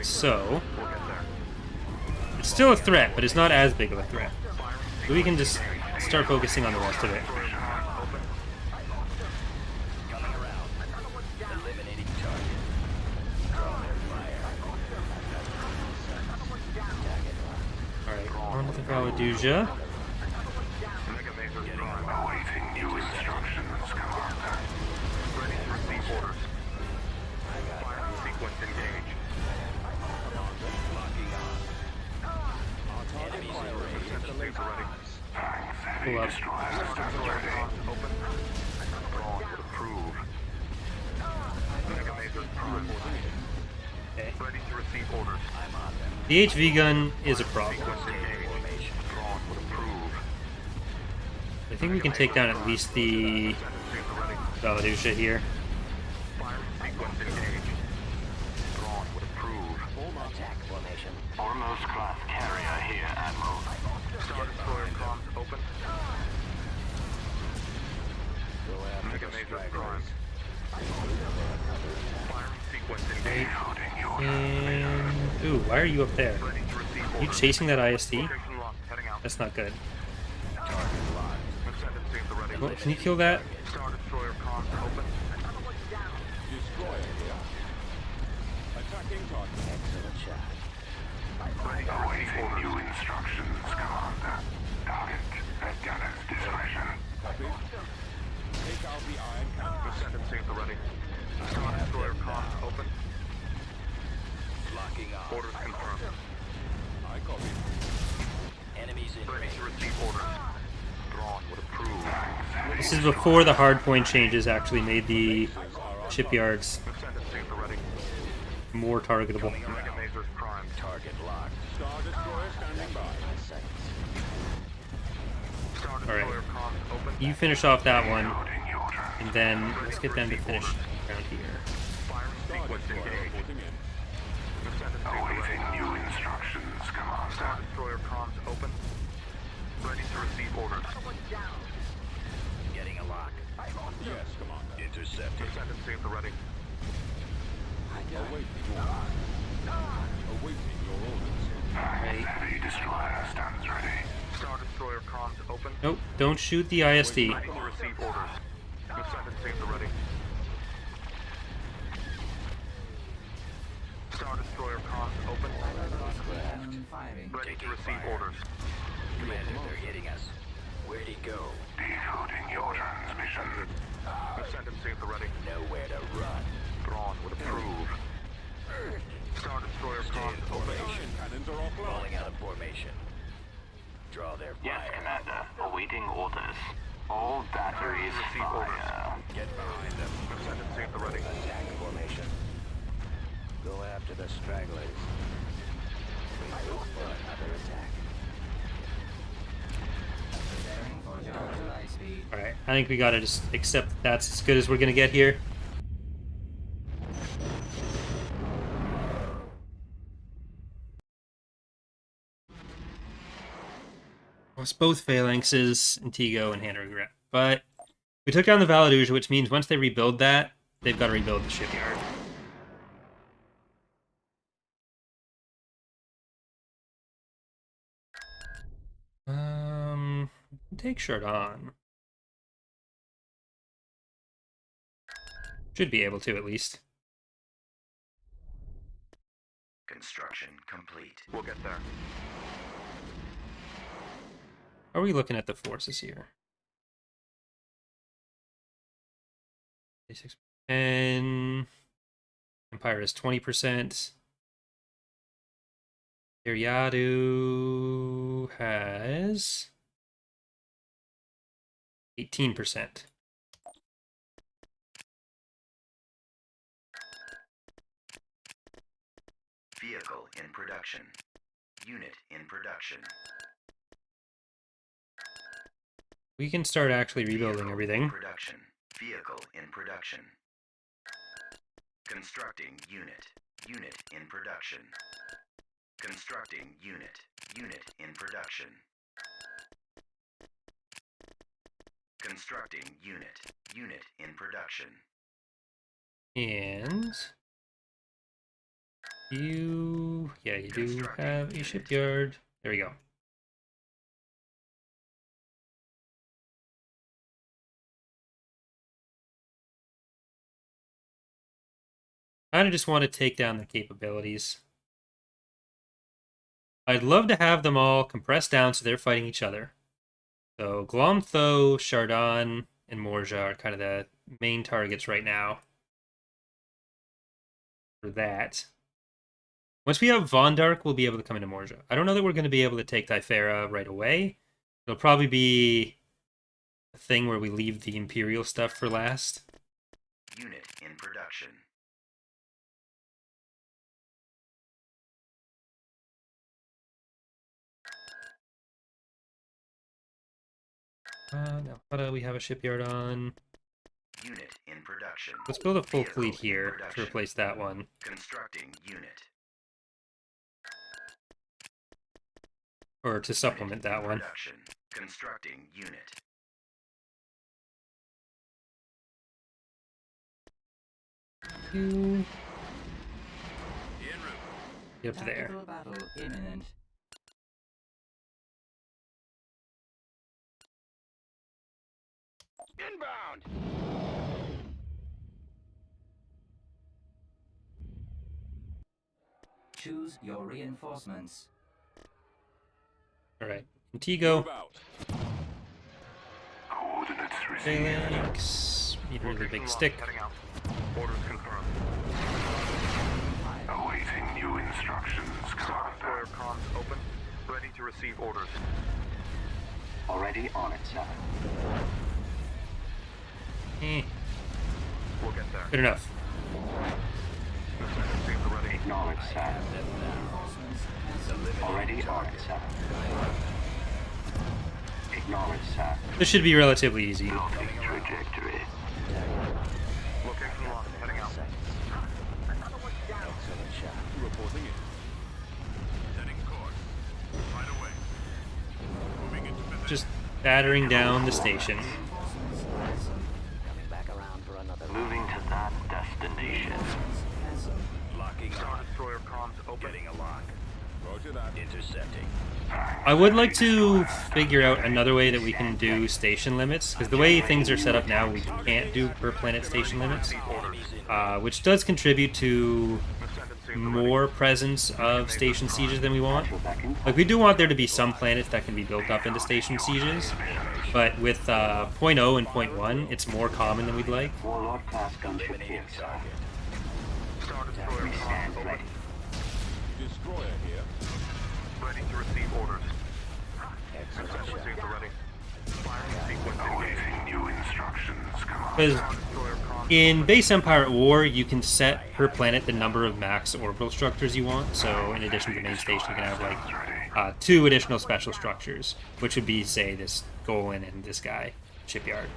So, We'll get there. it's still a threat, but it's not as big of a threat. So we can just start focusing on the rest of it. Coming around. Eliminating target. Draw their fire. Target locked. Alright, on to the Valaduja. Mega Mazer Prime. Awaiting new instructions, Commander. Ready to receive orders. Firing sequence up. Destroyer stands ready. Open. Thrawn would approve. Mega Mazer Prime. Okay. Ready to receive orders. The HV gun is a problem. Sequence engaged. Thrawn would approve. I think we can take down at least the Valadusha here. Firing sequence engaged. Thrawn would approve. Attack formation. Ormos class carrier here, Admiral. Star Destroyer comms open. Go after Mega the Mazer stragglers. Prime. Firing sequence engaged. Decoding your And ooh, why are you up there? Ready to receive You orders. chasing that IST? Location locked. Heading out. That's not good. Target locked. Ascendancy at the ready. Well, can you kill that? Star Destroyer comms open. Destroyer here. Attacking target. Excellent shot. Ready to receive awaiting orders. new instructions, Commander. Target at gunner's discretion. Copy. Take out the iron cannon. Ascendancy at the ready. Star Destroyer comms open. Locking on. Orders confirmed. I copy. Enemies in Ready range. to receive orders. Thrawn would approve. This is before the hardpoint changes actually made the shipyards Ascendancy at the ready. more targetable. Mega Mazer's Prime. Target locked. Star Destroyer standing by. 5 seconds. Star Alright. Destroyer comms open. You finish off that one, Decoding your and then let's get them to finish around here. Firing Star sequence Destroyer engaged. reporting in. Ascendancy at the awaiting ready. new instructions, Star Commander. Destroyer comms open. Ready to receive orders. Getting a lock. Yes, Commander. Intercepted. Ascendancy at the ready. Awaiting orders. Awaiting your orders. Right. Heavy destroyer stands ready. Star Destroyer comms open. Nope, don't shoot the IST. Ready to receive orders. Ascendancy at the ready. Star Destroyer comms open. Firing. Ready to receive orders. Commander, they're hitting us. Where'd he go? Decoding your transmission. Ascendancy at the ready. Nowhere to run. Thrawn would approve. Star Destroyer comms open. Iron cannons are offline. Falling out of formation. Draw their fire. Yes, Commander. Awaiting orders. All batteries Receive orders. fire. Get behind them. Ascendancy at the ready. Attack formation. Go after the stragglers. Regroup for another attack. Preparing for Yag'Dhul high speed. Alright, I think we gotta just accept that that's as good as we're gonna get here. Well, it's both phalanxes, Antigo and Hand Regret. But we took down the Valadusha, which means once they rebuild that, they've got to rebuild the shipyard. Take Chardon. Should be able to, at least. Construction complete. We'll get there. Are we looking at the forces here? 6%. Empire is 20%. Ariadu has 18%. Vehicle in production. Unit in production. We can start actually rebuilding Vehicle everything. In production. Vehicle in production. Constructing unit. Unit in production. Constructing unit. Unit in production. Constructing unit. Unit in production. And you do Constructing have a unit. shipyard. There we go. I kind of just want to take down their capabilities. I'd love to have them all compressed down so they're fighting each other. So Glomtho, Chardon, and Morja are kind of the main targets right now for that. Once we have Vondark, we'll be able to come into Morja. I don't know that we're going to be able to take Typhera right away. It'll probably be thing where we leave the Imperial stuff for last. Unit in production. Now, how do we have a shipyard on? Unit in production. Let's build a full Vehicle fleet in here to production. replace that one. Constructing unit. Or to supplement that one. Production. Constructing unit. Get up to there. Tactical battle imminent. Inbound! Choose your reinforcements. Alright. Antigo. Move out. Coordinates received. Phalanx. Need a really big stick. Heading out. Orders confirmed. Awaiting new instructions, Star Destroyer Commander. comms open. Ready to receive orders. Already on it, sir. We'll get there. Good enough. Ascendancy at the ready. Acknowledge, sir. Reinforcements cancelled. Already on it, sir. Acknowledge, sir. This should be relatively easy. Plotting trajectory. Location locked. Heading out. Excellent shot. Reporting in. Setting course. Right away. Moving into position. Just battering down the station. Reinforcements cancelled. Coming back around for another Moving to that destination. Cancelled. Locking Star on. Destroyer comms open. Getting a lock. Roger that. Intercepting. I would like to figure out another way that we can do station limits, because the way things are set up now, we can't do per planet station limits, which does contribute to Ascendancy at the ready. more presence of station sieges than we want. Like, we do want there to be some planets that can be built up into station sieges, but with 0.0 and 0.1, it's more common than we'd like. Warlord class gunship here, sir. Star Destroyer We stand comms open. ready. Destroyer here. Ready to receive orders. Excellent Ascendancy shot. at the ready. Firing sequence engaged. Awaiting new instructions, Commander. Because Star Destroyer comms in open. Base Empire at War, you can set per planet the number of max orbital structures you want. So in addition to the main station, you can have like 2 additional special structures, which would be, say, this Golan and this guy, shipyard.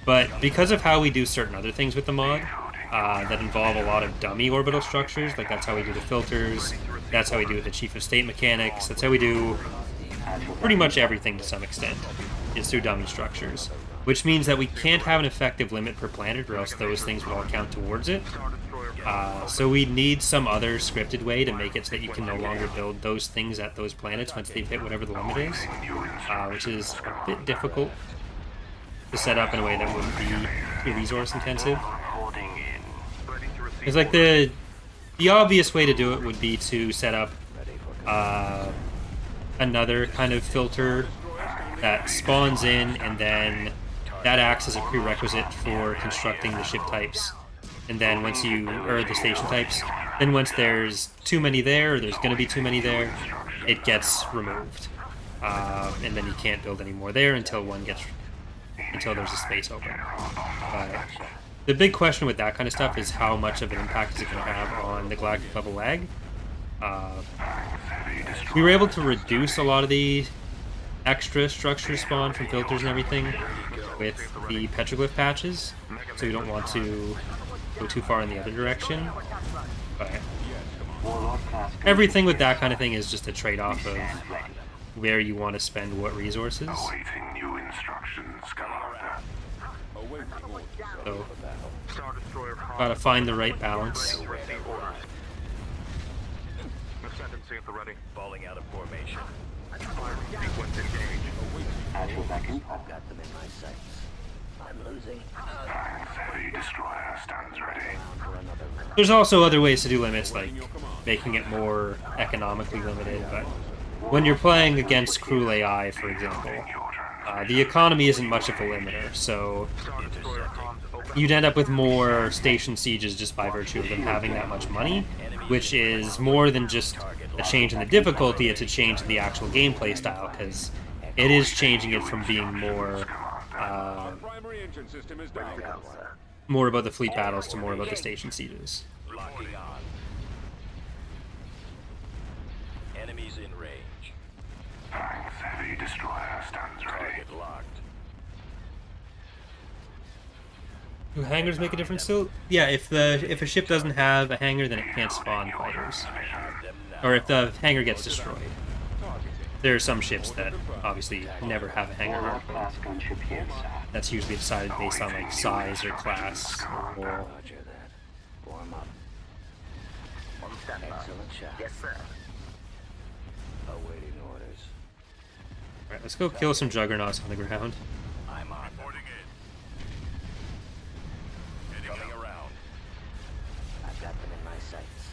But because of how we do certain other things with the mod that involve a lot of dummy orbital structures, like that's how we do the filters, that's how we do the Chief of State mechanics, that's how we do pretty much everything to some extent, is through dummy structures. Which means that we can't have an effective limit per planet, or else those things would all count towards it. Star Destroyer comms So we need some other scripted way to make it so that you can no longer build those things at those planets once they've hit whatever the limit is, which is a bit difficult to set up in a way that wouldn't be too resource intensive. Holding in. ready to receive It's like orders. the obvious way to do it would be to set up Ready for another kind of filter that spawns in, and then that acts as a prerequisite for constructing the ship types. And then once you, or the station types, then once there's too many there, or there's going to be too many there, it gets removed. And then you can't build any more there until until there's a space open. The big question with that kind of stuff is how much of an impact is it going to have on the galactic level lag. We were able to reduce a lot of the extra structure spawn from filters and everything with the petroglyph patches, so we don't want to go too far in the other direction. But Warlord class everything with that kind of thing is just a trade-off of where you want to spend what resources. Awaiting new instructions, Commander. Awaiting orders. So Star Destroyer comms gotta find the right balance. ready to receive orders. Ascendancy at the ready. falling out of formation. Firing sequence engaged. at your beck and I've got them in my sights. I'm losing. Heavy destroyer stands ready. For another round. There's also other ways to do limits, like making it more economically limited, but when you're playing against cruel AI, for example, the economy isn't much of a limiter, so Star Destroyer comms open. you'd end up with more station sieges just by virtue of them having that much money, which is more than just a change in the difficulty, it's a change in the actual gameplay style, because it is changing it from being more Our primary engine system is down. more about the fleet battles to more about the station sieges. Locking on. Enemies in range. Thanks. Heavy destroyer stands ready. Target locked. Do hangars make a difference still? Yeah, if a ship doesn't have a hangar, then it can't spawn fighters. Or if the hangar gets destroyed. There are some ships that obviously never have a hangar All hardpoint. class gunship here, sir. That's usually decided based on like size or class or role. Roger that. Warm up. Excellent shot. Yes, sir. Awaiting orders. Alright, let's go kill some juggernauts on the ground. I'm on. Reporting in. Coming around. I've got them in my sights.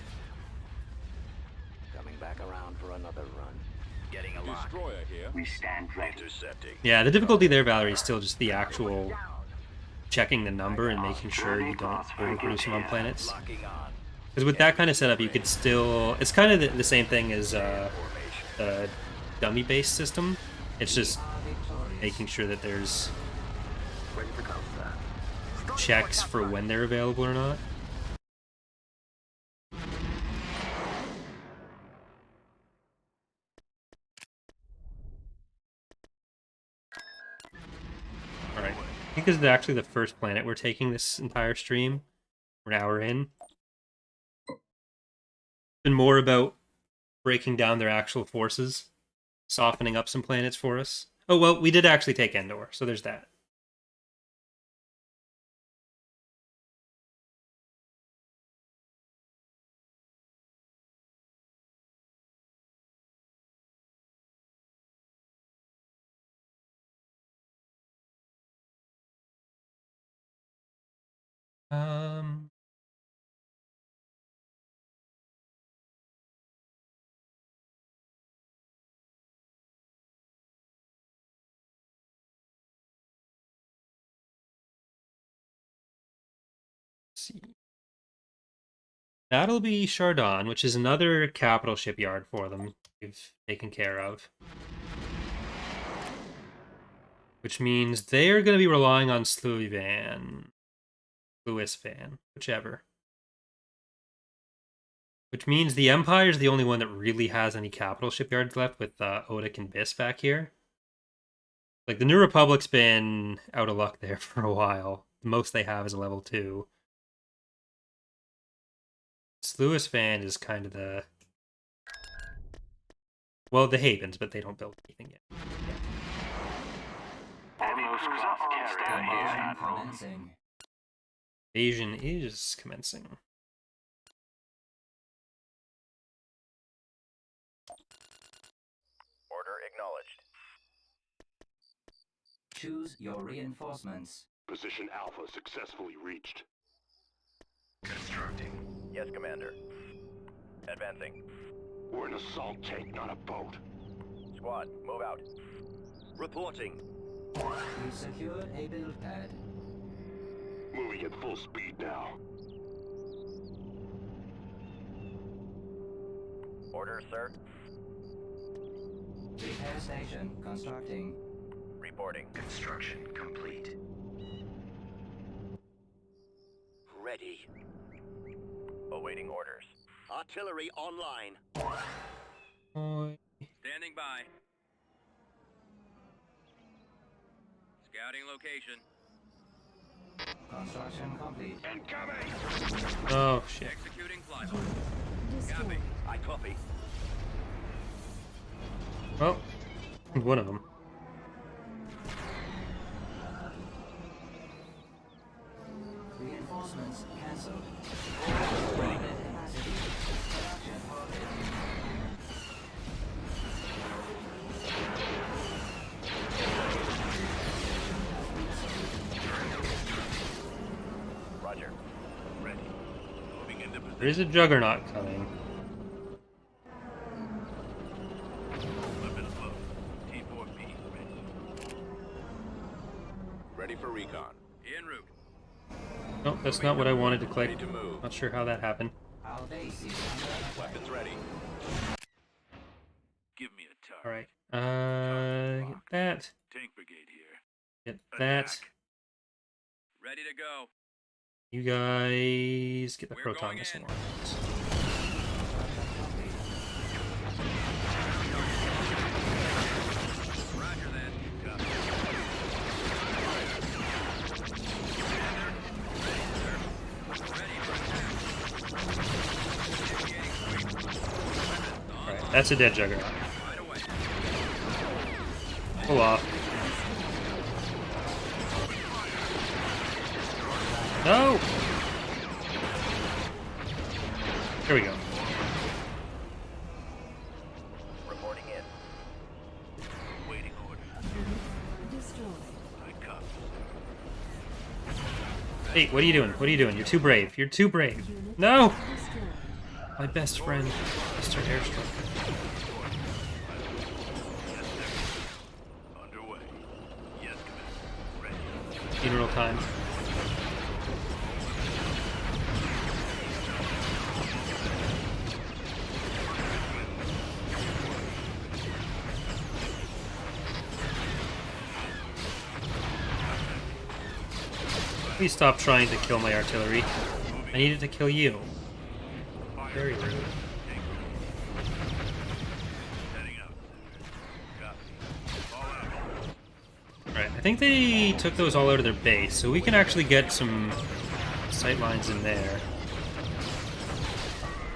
Coming back around for another run. Getting a lock. Destroyer here. We stand ready. Intercepting. Yeah, the difficulty there, Valerie, is still just the actual checking the number and making sure you don't overproduce them on planets. Locking on. Because with that kind of setup, you could still... It's kind of the same thing as the dummy-based system. It's just making sure that there's checks for when they're available or not. Alright, I think this is actually the first planet we're taking this entire stream. We're an hour in. Been more about breaking down their actual forces, softening up some planets for us. Oh, well, we did actually take Endor, so there's that. Um... see. That'll be Chardon, which is another capital shipyard for them we've taken care of. Which means they're going to be relying on Sluisvan, whichever. Which means the Empire is the only one that really has any capital shipyards left with Odik and Biss back here. Like, the New Republic's been out of luck there for a while. The most they have is a level 2. Sluisvan is kind of the... Well, the Havens, but they don't build anything yet. Heavy class carrier here, Invasion Admiral. commencing. Invasion is commencing. Order acknowledged. Choose your reinforcements. Position Alpha successfully reached. Constructing. Yes, Commander. Advancing. We're an assault tank, not a boat. Squad, move out. Reporting. We secured a build pad. Moving at full speed now. Order, sir. Repair station constructing. Reporting. Construction complete. Ready. Awaiting orders. Artillery online. Standing by. Scouting location. Construction complete. Incoming! Oh, shit. Executing flyby. Copy. I copy. Well, one of them. Reinforcements cancelled. Capacity. Production halted. Roger. Ready. Moving into position. There is a Juggernaut coming. Weapons low. T4B ready. Ready for recon. En route. No, that's not what I wanted to click. Ready to move. Not sure how that happened. Our base is under attack. Weapons ready. Give me a target. Alright. Get that. Tank brigade here. Get that. Attack. Ready to go. You guys get the We're proton going missile in. launchers. Roger that. Copy. Ready for attack. Initiating sweep. Weapons Alright, online. that's a dead Juggernaut. Right away. Pull off. No! Here we go. Reporting in. Waiting order. I copy. Hey, what are you doing? What are you doing? You're too brave. You're too brave. No! My best friend, Mr. Airstrike. Underway. Yes, Commander. Ready. Funeral time. Please stop trying to kill my artillery. I needed to kill you. Very rude. Heading out. Copy. All out. Alright, I think they took those all out of their base, so we can actually get some sight lines in there.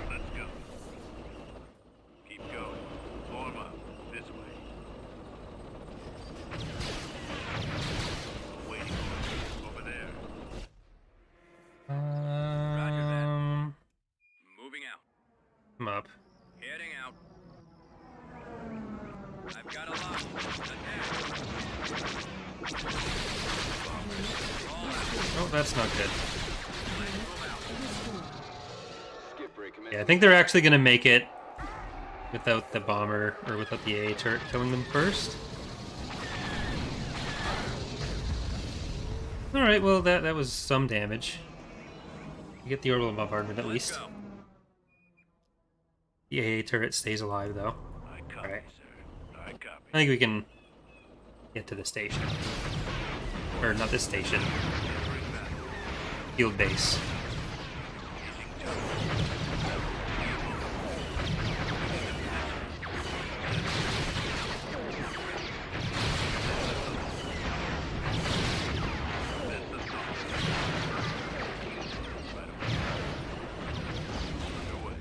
Let's go. Keep going. Form up. This way. Waiting order. Over there. Moving out. Come up. Heading out. I've got a lock. Attack. All out. Oh, that's not good. Move out. Skip break command. Yeah, I think they're actually gonna make it without the bomber, or without the AA turret killing them first. Alright, well that was some damage. You get the orbital bombardment at Let's least. go. The AA turret stays alive though. I copy, Alright. sir. I copy. I think we can get to the station. Or not this station. Field base. Underway.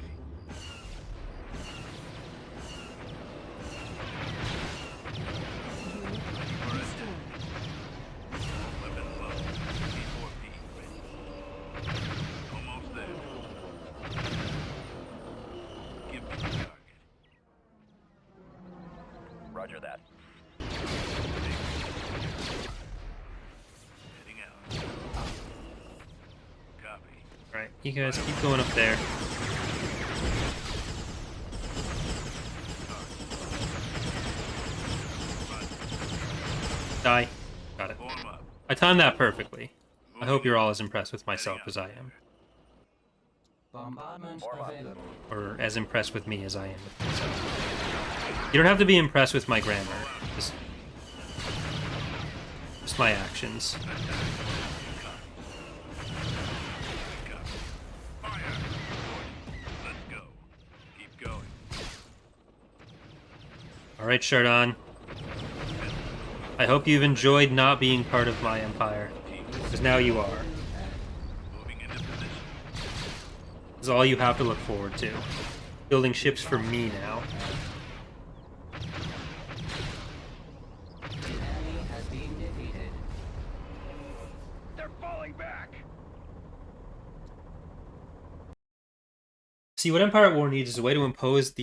Weapons low. P4P ready. Almost there. Give me the target. Roger that. Heading out. Copy. Alright, you guys keep going up there. Die. Got it. Form up. I timed that perfectly. I hope you're all as impressed with myself as I am. Bombardment Form up. available. Or as impressed with me as I am with myself. You don't have to be impressed with my grammar. Just my actions. Fire. Let's go. Keep going. Alright, Shardon. I hope you've enjoyed not being part of my empire. Because now you are. Moving into position. This is all you have to look forward to. Building ships for me now. The enemy has been defeated. They're falling back. See, what Empire at War needs is a way to impose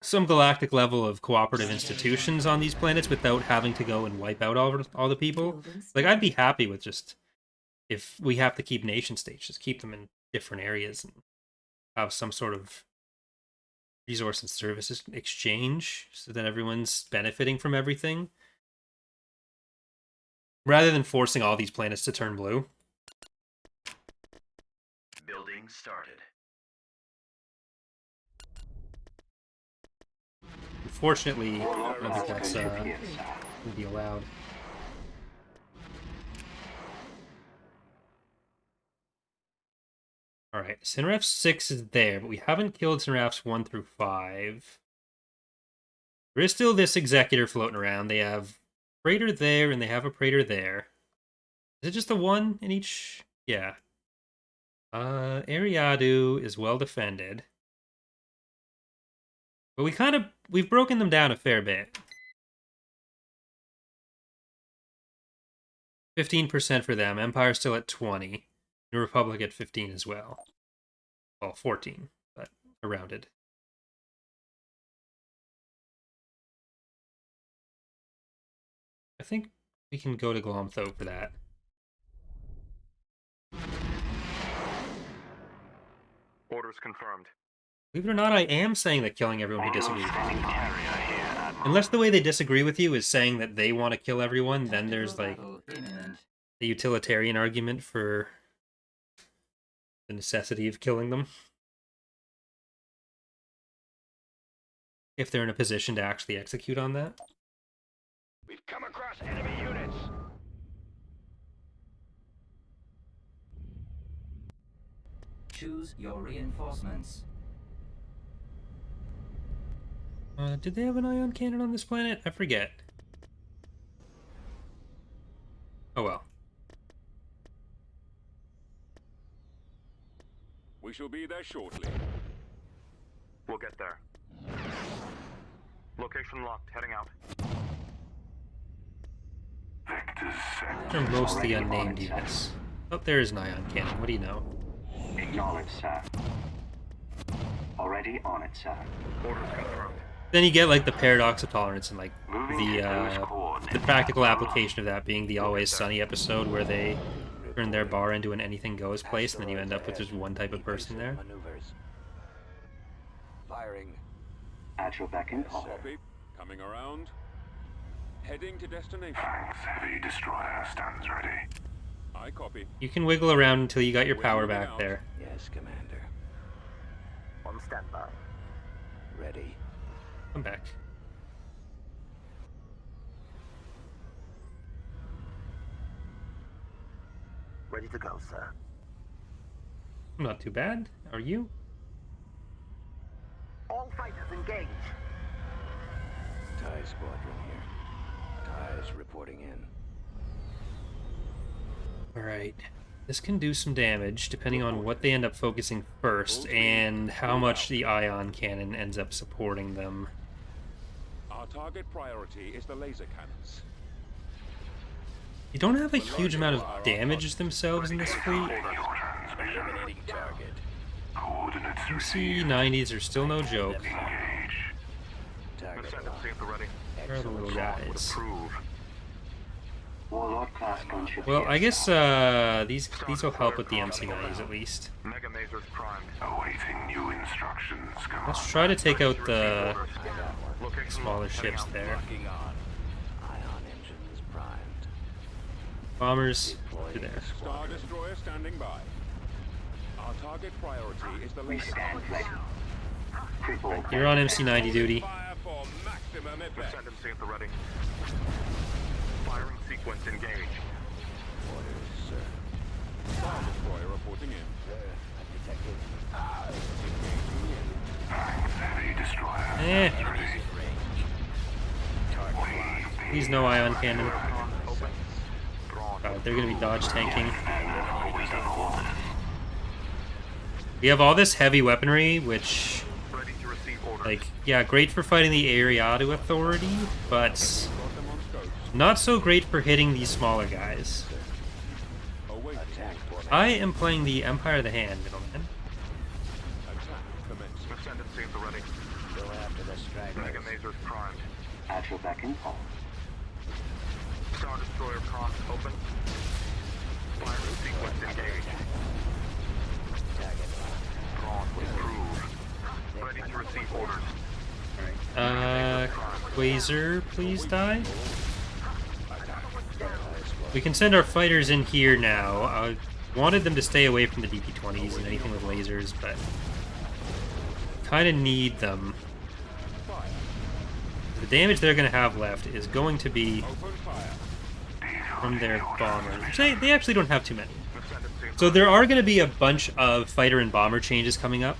some galactic level of cooperative institutions on these planets without having to go and wipe out all the people. Like, I'd be happy with just, if we have to keep nation states, just keep them in different areas and have some sort of resource and services exchange so that everyone's benefiting from everything. Rather than forcing all these planets to turn blue. Building started. Unfortunately, I don't think that's Shipyard, sir. would be allowed. Alright, Sinraf 6 is there, but we haven't killed Sinrafs 1 through 5. There is still this Executor floating around. They have a Praetor there, and they have a Praetor there. Is it just the one in each? Yeah. Ariadu is well defended. But we've broken them down a fair bit. 15% for them. Empire still at 20. New Republic at 15 as well. Well, 14, but rounded. I think we can go to Glomtho for that. Orders confirmed. Believe it or not, I am saying that killing everyone who disagrees with you. Unless the way they disagree with you is saying that they want to kill everyone, then there's like the utilitarian argument for the necessity of killing them. If they're in a position to actually execute on that. We've come across enemy units. Choose your reinforcements. Did they have an ion cannon on this planet? I forget. Oh well. We shall be there shortly. We'll get there. Location locked. Heading out. Vectors set. These are mostly unnamed units. Oh, there is an ion cannon. What do you know? Acknowledged, sir. Already on it, sir. Orders confirmed. Then you get like the paradox of tolerance and like Moving to close the coordinates. practical application of that being the Always Sunny episode where they turn their bar into an anything goes place and then you end up with just one type of person there. Maneuvers. Firing. At your beck and call. Copy. Coming around. Heading to destination. Thanks, heavy destroyer stands ready. I copy. You can wiggle around until you got your power back there. Yes, Commander. On standby. Ready. Come back. Ready to go, sir. Not too bad. Are you? All fighters engage. TIE squadron here. TIEs reporting in. Alright. This can do some damage depending on what they end up focusing first and how much the ion cannon ends up supporting them. Our target priority is the laser cannons. You don't have a huge amount of damage themselves in this fleet. Eliminating target. Coordinates received. MC-90s are still no joke. Engage. Target Ascendancy at the ready. They're the little guys. Approve. Warlord class gunship. Well, I guess these will help with the MC-90s at least. Mega masers primed. Awaiting new instructions. Let's try to take out the Location smaller locked. Heading ships out. there. locking on. Ion engines primed. Bombers to there. Star Destroyer standing by. Our target priority is the We laser stand cannons. ready. Cripple. You're on MC-90 duty. Fire for maximum effect. Ascendancy at the ready. Firing sequence engage. Orders, sir. Star Destroyer reporting in. Sir, detected. Thanks, heavy destroyer. Eh, Ready. Target. please no ion cannon. Open. Thrawn. God, they're gonna be dodge tanking. Always an order. We have all this heavy weaponry, which, Ready to receive orders. like, yeah, great for fighting the Ariadu Authority, but Got them on scopes. not so great for hitting these smaller guys. Awaiting. Attack. I am playing the Empire of the Hand, middleman. Attack commencing. Ascendancy at the ready. Go after the Mega stragglers. masers primed. At your beck and call. Star Destroyer comms open. Firing sequence engage. Target. Thrawn approved. Ready to receive orders. Quasar, please die. We can send our fighters in here now. I wanted them to stay away from the DP-20s and anything with lasers, but kind of need them. The damage they're going to have left is going to be from their bombers. Which they actually don't have too many. So there are going to be a bunch of fighter and bomber changes coming up.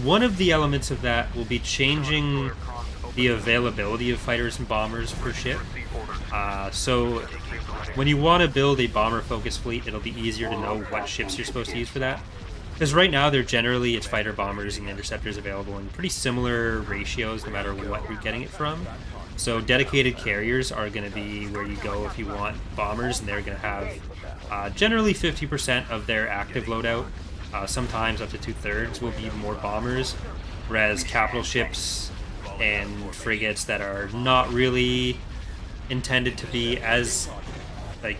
One of the elements of that will be changing the availability of fighters and bombers per ship. So when you want to build a bomber-focused fleet, it'll be easier to know what ships you're supposed to use for that. Because right now, it's fighter bombers and interceptors available in pretty similar ratios no matter what you're getting it from. So dedicated carriers are going to be where you go if you want bombers, and they're going to have generally 50% of their active loadout. Sometimes up to 2/3 will be more bombers, whereas capital ships and frigates that are not really intended to be as like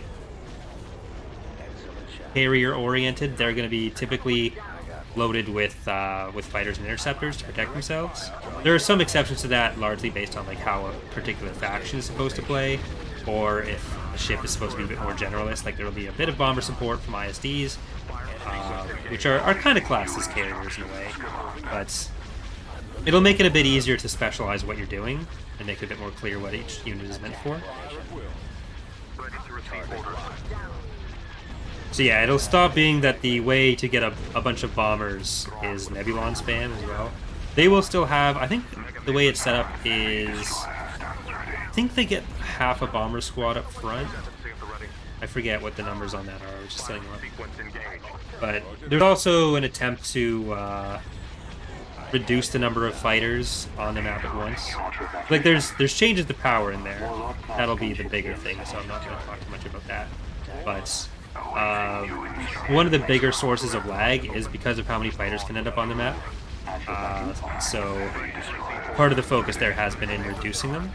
carrier oriented, they're going to be typically loaded with fighters and interceptors to protect themselves. There are some exceptions to that, largely based on like how a particular faction is supposed to play, or if a ship is supposed to be a bit more generalist. Like there will be a bit of bomber support from ISDs, which are kind of classed as carriers in a way, but it'll make it a bit easier to specialize what you're doing and make it a bit more clear what each unit is meant for. So yeah, it'll stop being that the way to get a bunch of bombers is Nebulon spam as well. They will still have, I think the way it's set up is, I think they get half a bomber squad up front. I forget what the numbers on that are, I was just setting them up. But there's also an attempt to reduce the number of fighters on the map at once. Like there's changes to power in there. That'll be the bigger thing, so I'm not going to talk too much about that. But one of the bigger sources of lag is because of how many fighters can end up on the map. So part of the focus there has been in reducing them.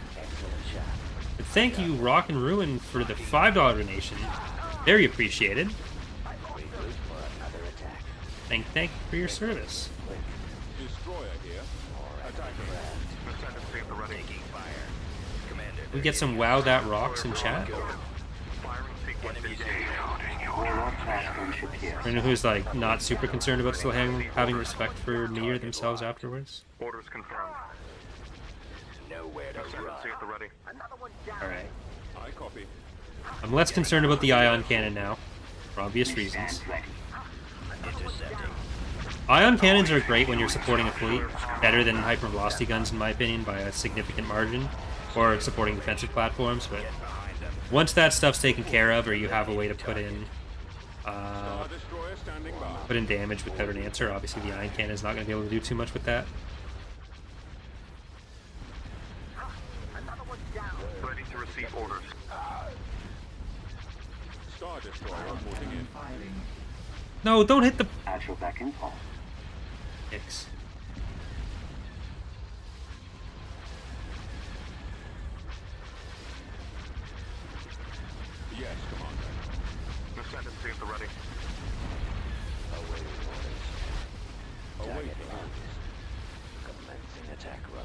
But thank you, Rock and Ruin, for the $5 donation. Very appreciated. Thank you for your service. We get some wow that rocks in chat. And who's like not super concerned about still having respect for me or themselves afterwards. Orders confirmed. Alright. I'm less concerned about the ion cannon now, for obvious reasons. Ion cannons are great when you're supporting a fleet, better than hypervelocity guns in my opinion by a significant margin, or supporting defensive platforms, but once that stuff's taken care of, or you have a way to put in damage without an answer, obviously the ion cannon is not going to be able to do too much with that. Ready to receive orders. No, don't hit the Actual back in call. X. Yes, Commander. Ascendancy at the ready. Awaiting orders. Commencing attack run.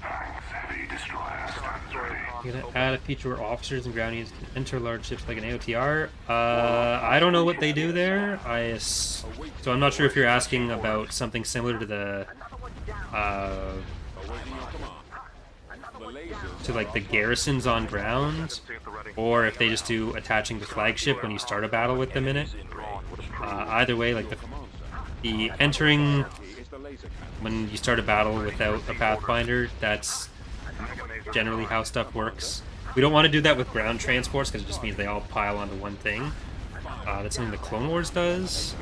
Thanks, heavy destroyer stands ready. You're gonna add a feature where officers and ground units can enter large ships like an AOTR. I don't know what they do there. So I'm not sure if you're asking about something similar to the like the garrisons on ground, or if they just do attaching the flagship when you start a battle with them in it. Either way, like the entering when you start a battle without a Pathfinder, that's generally how stuff works. We don't want to do that with ground transports because it just means they all pile onto one thing. That's something the Clone Wars does.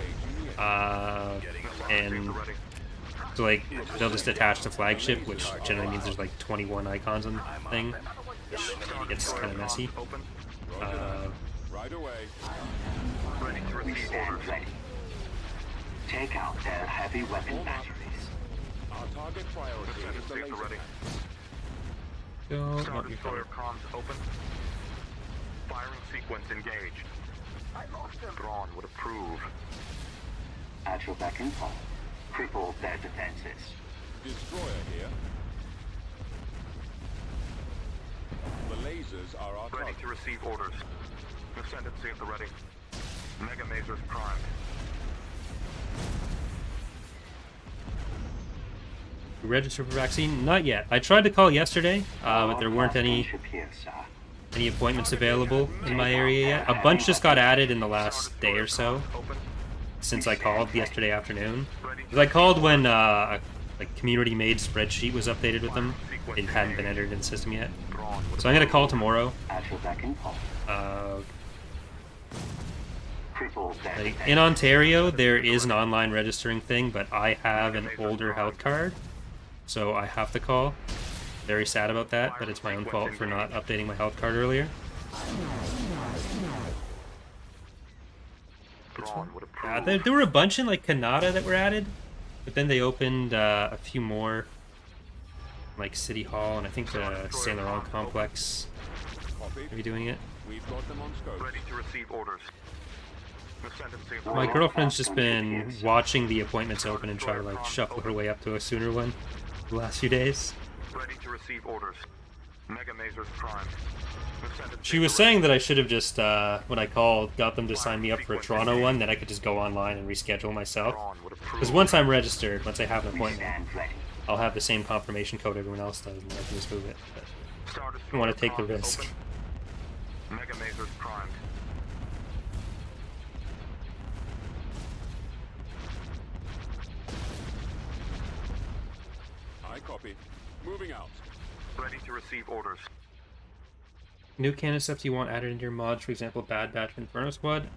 And so like they'll just attach the flagship, which generally means there's like 21 icons on the thing, which gets kind of messy. Right away. We stand ready. Take out their heavy weapon batteries. Our target priority is the Ascendancy at the ready. Don't Star want me Destroyer to- comms open. Firing sequence engaged. Thrawn would approve. Actual back in call. Cripple their defenses. Destroyer here. The lasers are our Ready target. to receive orders. Ascendancy at the ready. Mega Masers primed. Register for vaccine? Not yet. I tried to call yesterday, but there weren't Warlord any gunship here, sir. appointments available in my area yet. A bunch just got added in the last day or so Open. since I called yesterday afternoon. 'Cause I called when a community-made spreadsheet was updated with them. It hadn't been entered in the system yet. Thrawn would So I'm gonna call tomorrow. At your beck and call. Uh, Cripple their Like, defenses. in Ontario, there is an online registering thing, but I have an older health card, so I have to call. Very sad about that, but it's my own fault for not updating my health card earlier. Thrawn would approve. There were a bunch in like Canada that were added, but then they opened a few more, like City Hall, and I think the Saint Laurent complex Copy. are doing it. We've got them on scope. Ready to receive orders. Ascendancy. My girlfriend's just been watching the appointments open and try to like shuffle her way up to a sooner one the last few days. Ready to receive orders. Mega Mazers primed. Ascendancy She was ready. saying that I should have just, when I called, got them to sign me up for a Toronto one, then I could just go online and reschedule myself. Thrawn would approve. Because once I'm registered, once I have an We appointment, stand ready. I'll have the same confirmation code everyone else does, and I can just move it. But Star I don't want to take the Destroyer risk. open. Mega Mazers primed. I copy. Moving out. Ready to receive orders. New canon stuff do you want added into your mods, for example, Bad Batch and Inferno Squad?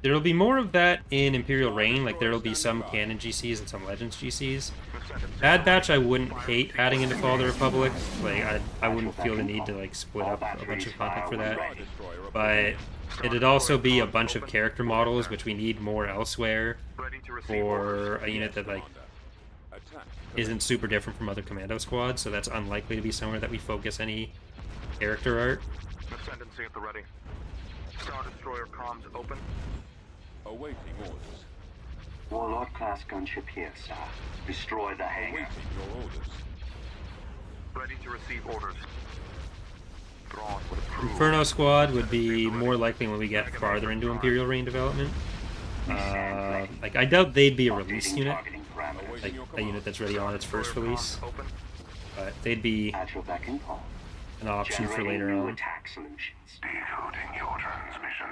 There'll be more of that in Imperial Reign, like there'll be some canon GCs and some Legends GCs. Ascendancy. Bad Batch I wouldn't hate adding into Fall of the Republic, like I wouldn't feel the need to like split up a bunch of content for that. Star Destroyer But it'd also be a bunch of character models, which we need more elsewhere Ready to receive orders. for a unit that like Attack. isn't super different from other commando squads, so that's unlikely to be somewhere that we focus any character art. Ascendancy at the ready. Star Destroyer comms open. Awaiting orders. Warlord class gunship here, sir. Destroy the hangar. Awaiting your orders. Ready to receive orders. Thrawn would approve. Inferno Squad would be more likely when we get farther into Imperial Reign development. Like I doubt they'd be a release Updating unit, targeting parameters. like a unit that's ready on its first release, Open. but they'd be At your beck and call. an option for Generating later new on. attack solutions. Decoding your transmission.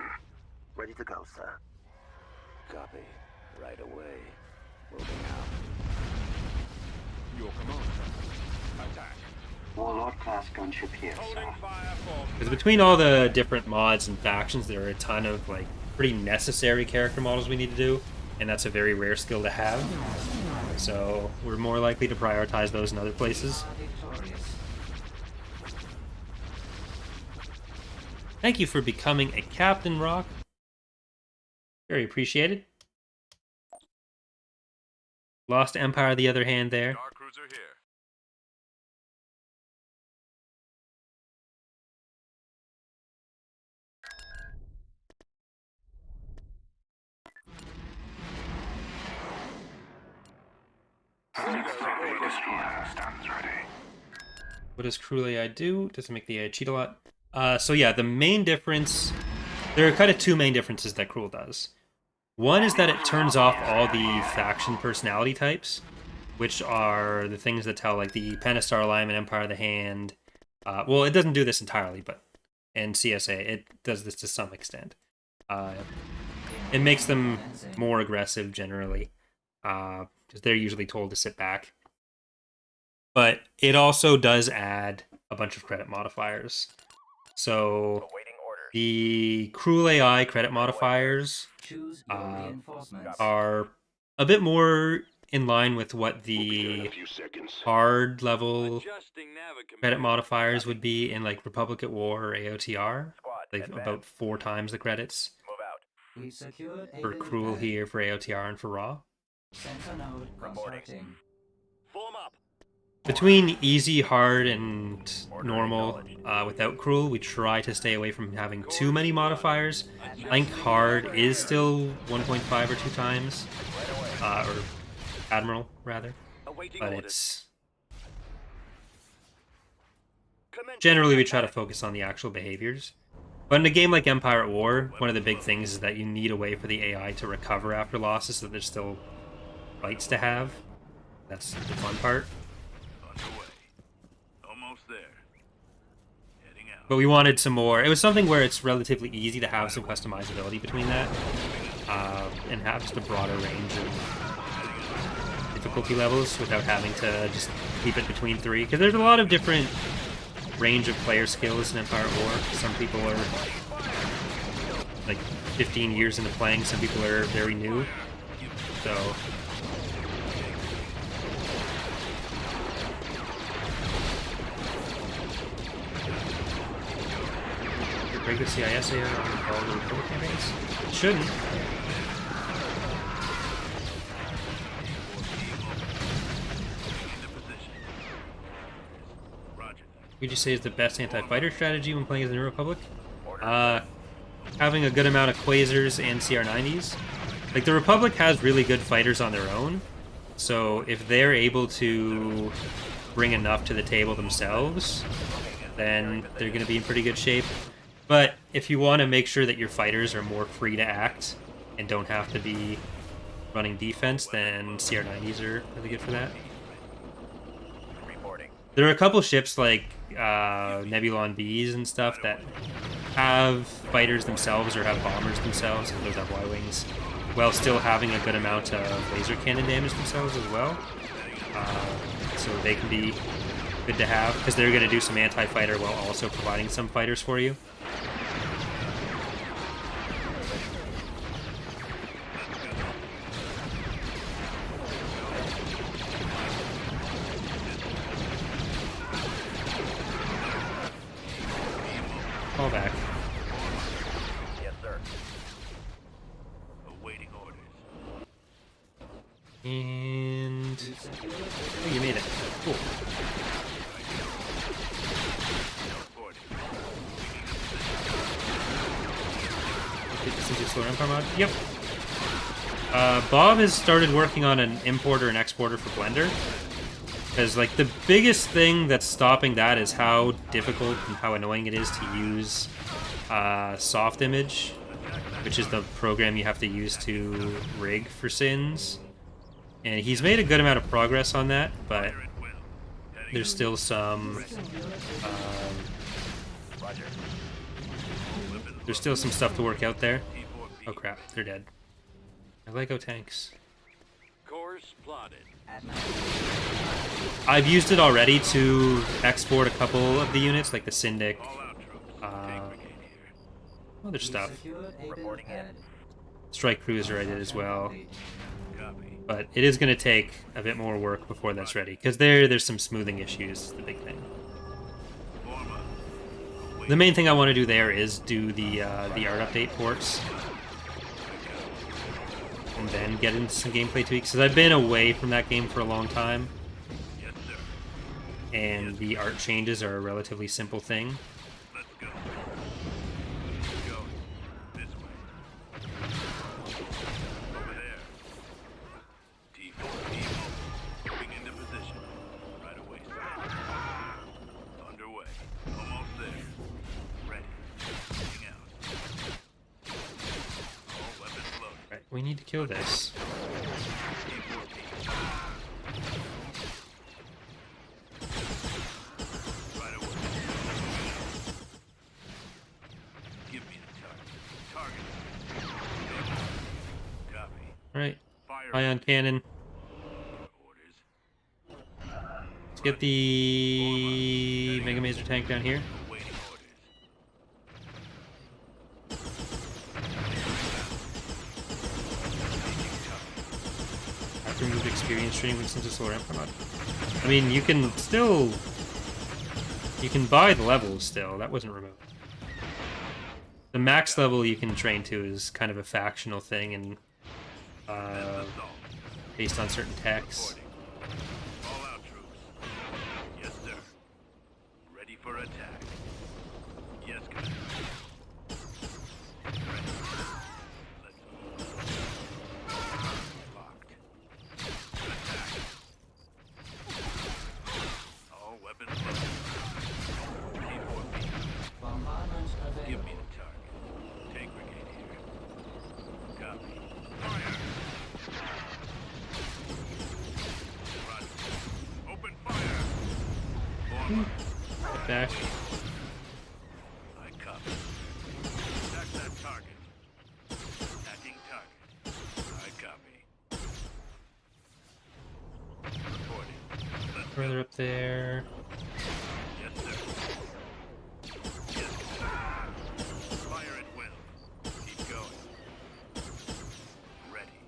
Ready to go, sir. Copy. Right away. Moving out. Your command, sir. Attack. Warlord class gunship here, Holding sir. fire for Because between all the different mods and factions, there are a ton of like pretty necessary character models we need to do, and that's a very rare skill to have. So we're more likely to prioritize those in other places. Victorious. Thank you for becoming a Captain Rock. Very appreciated. Lost Empire, the other hand, there. Star Cruiser here. Heavy destroyer stands ready. What does Cruel AI do? Does it make the AI cheat a lot? So yeah, the main difference... There are kind of two main differences that Cruel does. One is that it turns off all the faction personality types, which are the things that tell like the Pentastar Alignment, Empire of the Hand. Well, it doesn't do this entirely, but in CSA, it does this to some extent. It makes them more aggressive generally, because they're usually told to sit back. But it also does add a bunch of credit modifiers. So the Cruel AI credit modifiers Choose your reinforcements. are a bit more in line with what the hard level Adjusting navigator. credit modifiers would be in like Republic at War or AOTR. Like about 4 times the credits We secured a for building Cruel pad. here for AOTR and for Raw. Sensor node constructing. Form up. Between easy, hard, and normal without Cruel, we try to stay away from having too many modifiers. I think hard is still 1.5 or 2 times, or Admiral, rather. Awaiting But orders. it's... Commence Generally, we try to focus on the actual behaviors. But in a game like Empire at War, one of the big things is that you need a way for the AI to recover after losses, so there's still fights to have. That's the fun part. Underway. Almost there. Heading out. But we wanted some more. It was something where it's relatively easy to have some customizability between that, and have just a broader range of difficulty levels without having to just keep it between 3. Because there's a lot of different range of player skills in Empire at War. Some people are like 15 years into playing. Some people are very new. So break the CIS on all the Republic campaigns? It shouldn't. Would you say is the best anti-fighter strategy when playing as the New Republic? Having a good amount of Quasars and CR90s. Like, the Republic has really good fighters on their own, so if they're able to bring enough to the table themselves, then they're going to be in pretty good shape. But if you want to make sure that your fighters are more free to act and don't have to be running defense, then CR90s are really good for that. There are a couple ships like Nebulon Bs and stuff that have fighters themselves or have bombers themselves, and those have Y-wings, while still having a good amount of laser cannon damage themselves as well. So they can be good to have, because they're going to do some anti-fighter while also providing some fighters for you. Fall back. Yes, sir. Awaiting orders. And oh, you made it. Cool. Since you slow down mod? Yep. Bob has started working on an importer and exporter for Blender. Because, like, the biggest thing that's stopping that is how difficult and how annoying it is to use Soft Image, which is the program you have to use to rig for sins. And he's made a good amount of progress on that, but there's still some stuff to work out there. Oh crap, they're dead. I Lego tanks. Course plotted. I've used it already to export a couple of the units, like the Syndic, other stuff. Reporting in. Strike Cruiser I did as well. But it is going to take a bit more work before that's ready, because there's some smoothing issues, is the big thing. The main thing I want to do there is do the art update ports, and then get into some gameplay tweaks, because I've been away from that game for a long time, and the art changes are a relatively simple thing. Let's go. Go. This way. Over there. T4 moving into position. Right away, sir. Underway. Almost there. Ready. Heading out. All weapons loaded. Right, we need to kill this. Right away. Give me the target. Target. Copy. Alright, Fire. ion cannon. Orders. Let's get the Mega Mazer tank down here. Waiting orders. I've removed experience training since it's solar amp mod. I mean, you can buy the levels still. That wasn't removed. The max level you can train to is kind of a factional thing, and based on certain techs. All out, troops. Yes, sir. Ready for attack. Yes, Commander. Ready. Let's move. Locked. Attack. All weapons loaded. T4B. Bombardment Give available. me the target. Tank brigade here. Copy. Fire. Roger. back. I copy. Attack that target. Attacking target. I copy. Reporting. Let's go. Further up there. Yes, sir. Yes, sir. Fire at will. Keep going. Ready.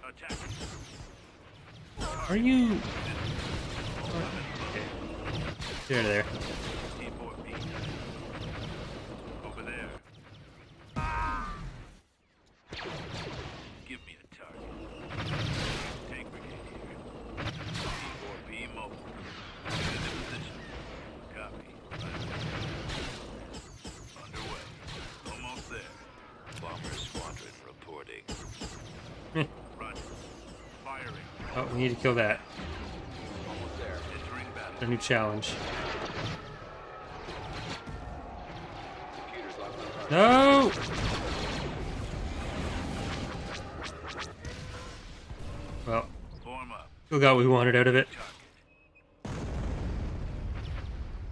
Attacking. Are you? Okay. Get out of there. T4B. Over there. Give me a target. Tank brigade here. T4B mobile. Get into position. Copy. Underway. Almost there. Bomber squadron reporting. Run. Firing. Oh, we need to kill that. Almost there. Entering battle. Our new challenge. Computers locked on target. No! Well, Form up. still got what we wanted out of it. Target.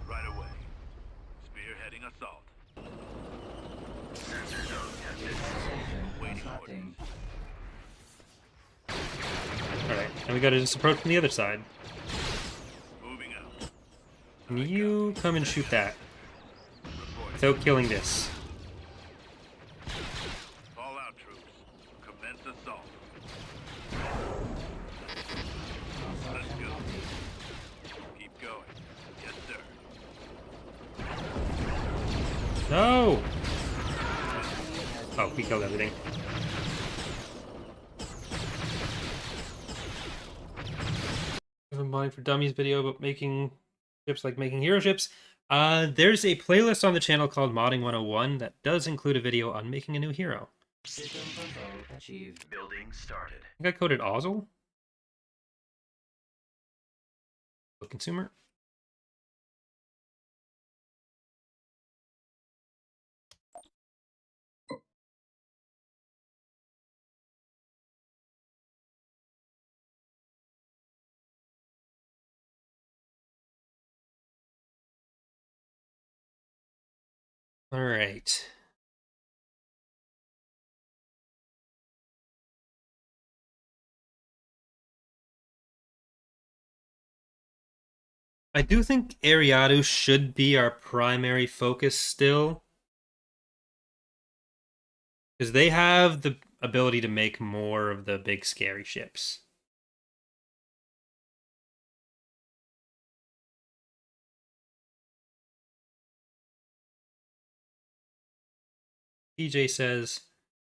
Right away. Spearheading assault. Station constructing. Alright, and we gotta just approach from the other side. Moving out. Can you come and shoot that Reporting. without killing this? Fall out, troops. Commence assault. Let's go. Keep going. Yes, sir. No! Oh, we killed everything. Never mind for Dummies video about making ships like making hero ships. There's a playlist on the channel called Modding 101 that does include a video on making a new hero. System control achieved. Building started. I think I coded Ozzel. Consumer. All right. I do think Ariadu should be our primary focus still. Because they have the ability to make more of the big scary ships. PJ says,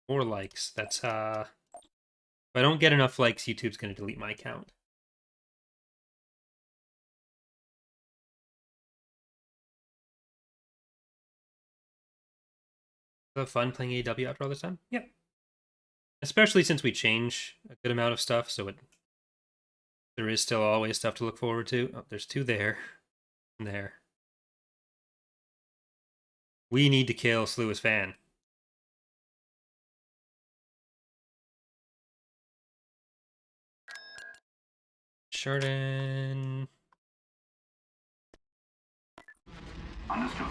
more likes. That's, if I don't get enough likes, YouTube's going to delete my account. Have fun playing AEW after all this time? Yep. Especially since we change a good amount of stuff, so there is still always stuff to look forward to. Oh, there's two there. And there. We need to kill Sluis Fan. Chardon. Understood.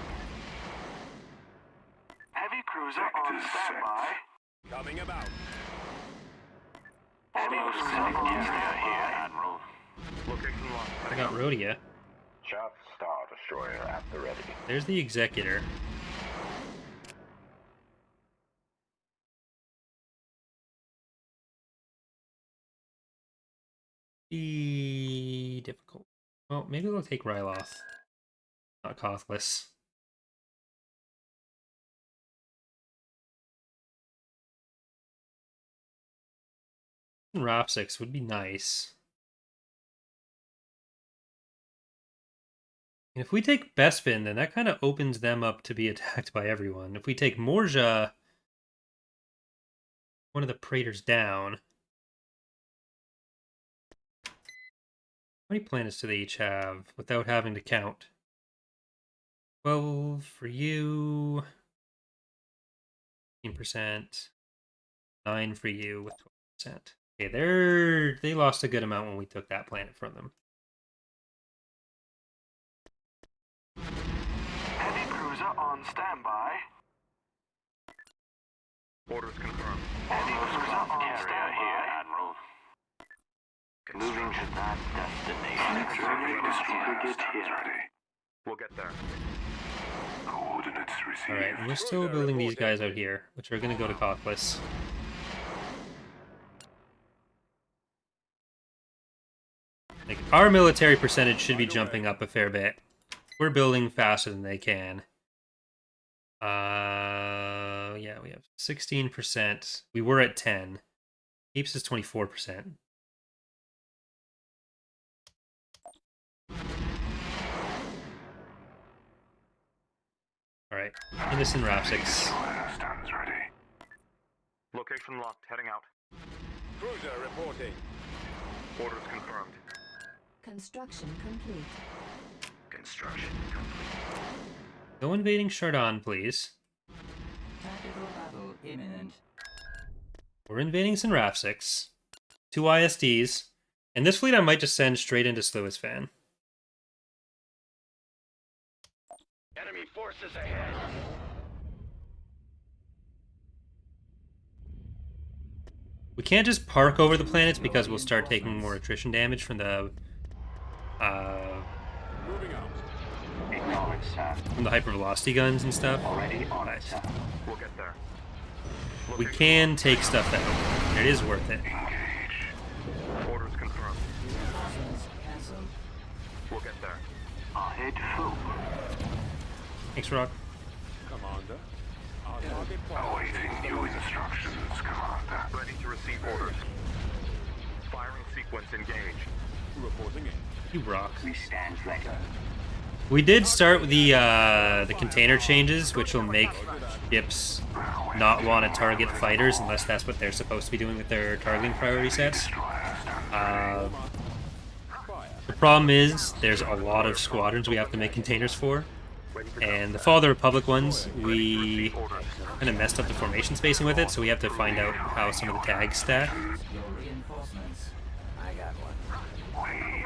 Heavy cruiser on standby. Coming about. Almost safe area here, Admiral. Location locked. I got Rhodia. Chaff Star Destroyer at the ready. There's the Executor. Be difficult. Well, maybe we'll take Ryloth. Not costless. Rapsix would be nice. And if we take Bespin, then that kind of opens them up to be attacked by everyone. If we take Morja, one of the Praetors down. How many planets do they each have without having to count? 12 for you. 15%. 9 for you with 12%. Okay, they lost a good amount when we took that planet from them. Stand by. Orders confirmed. Endor carrier here, Admiral. Moving to that destination. Subjugate here. We'll get there. Coordinates received. Alright, we're still building these guys out here, which are going to go to Cockless. Like, our military percentage should be jumping up a fair bit. We're building faster than they can. Yeah, we have 16%. We were at 10. Keeps us 24%. Alright, Innocent Rapsix. Stands ready. Location locked. Heading out. Cruiser reporting. Orders confirmed. Construction complete. Construction complete. No invading Chardon, please. Tactical battle imminent. We're invading Sinrapsix. 2 ISDs. And this fleet I might just send straight into Sluisfan. Enemy forces ahead. We can't just park over the planets because we'll start taking more attrition damage from the Moving out. Acknowledged, sir. from the hypervelocity guns and stuff. Already on it, sir. We'll get there. We can take stuff out. It is worth it. Orders confirmed. Reinforcements cancelled. We'll get there. Ahead full. Thanks, Rock. Commander. Our target Awaiting new instructions, Commander. Ready to receive orders. Firing sequence engaged. reporting in. You rock. We stand ready. We did start with the container changes, which will make ships not want to target fighters unless that's what they're supposed to be doing with their targeting priority sets. The problem is there's a lot of squadrons we have to make containers for, and the Fall of the Republic ones, we kind of messed up the formation spacing with it, so we have to find out how some of the tags stack. Reinforcements. I got one.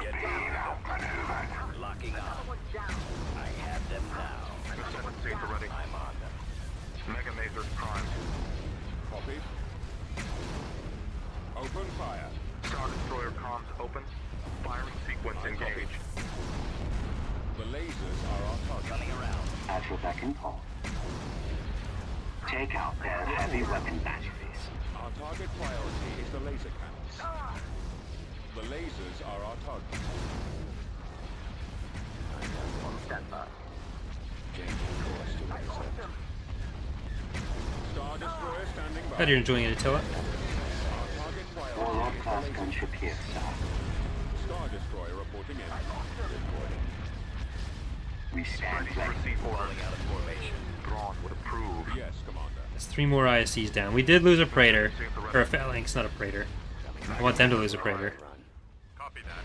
Get down. Locking up. I have them now. 17 ready. I'm on them. Mega Mazers primed. Copy. Open fire. Star Destroyer comms open. Firing sequence engaged. The lasers are our target. Coming around. At your beck and call. Take out their heavy weapon batteries. Our target priority is the laser cannons. The lasers are our target. On standby. Changing course to intercept. Star Destroyer standing by. Glad you're enjoying it, Attila. Our target priority Warlord is class the laser gunship here, sir. Star Destroyer reporting in. Reporting. We stand Ready to ready. receive orders. Falling out of formation. Thrawn would approve. Yes, Commander. That's 3 more ISCs down. We did lose a Praetor. Or a Phalanx, not a Praetor. I want them to lose a Praetor. Copy that.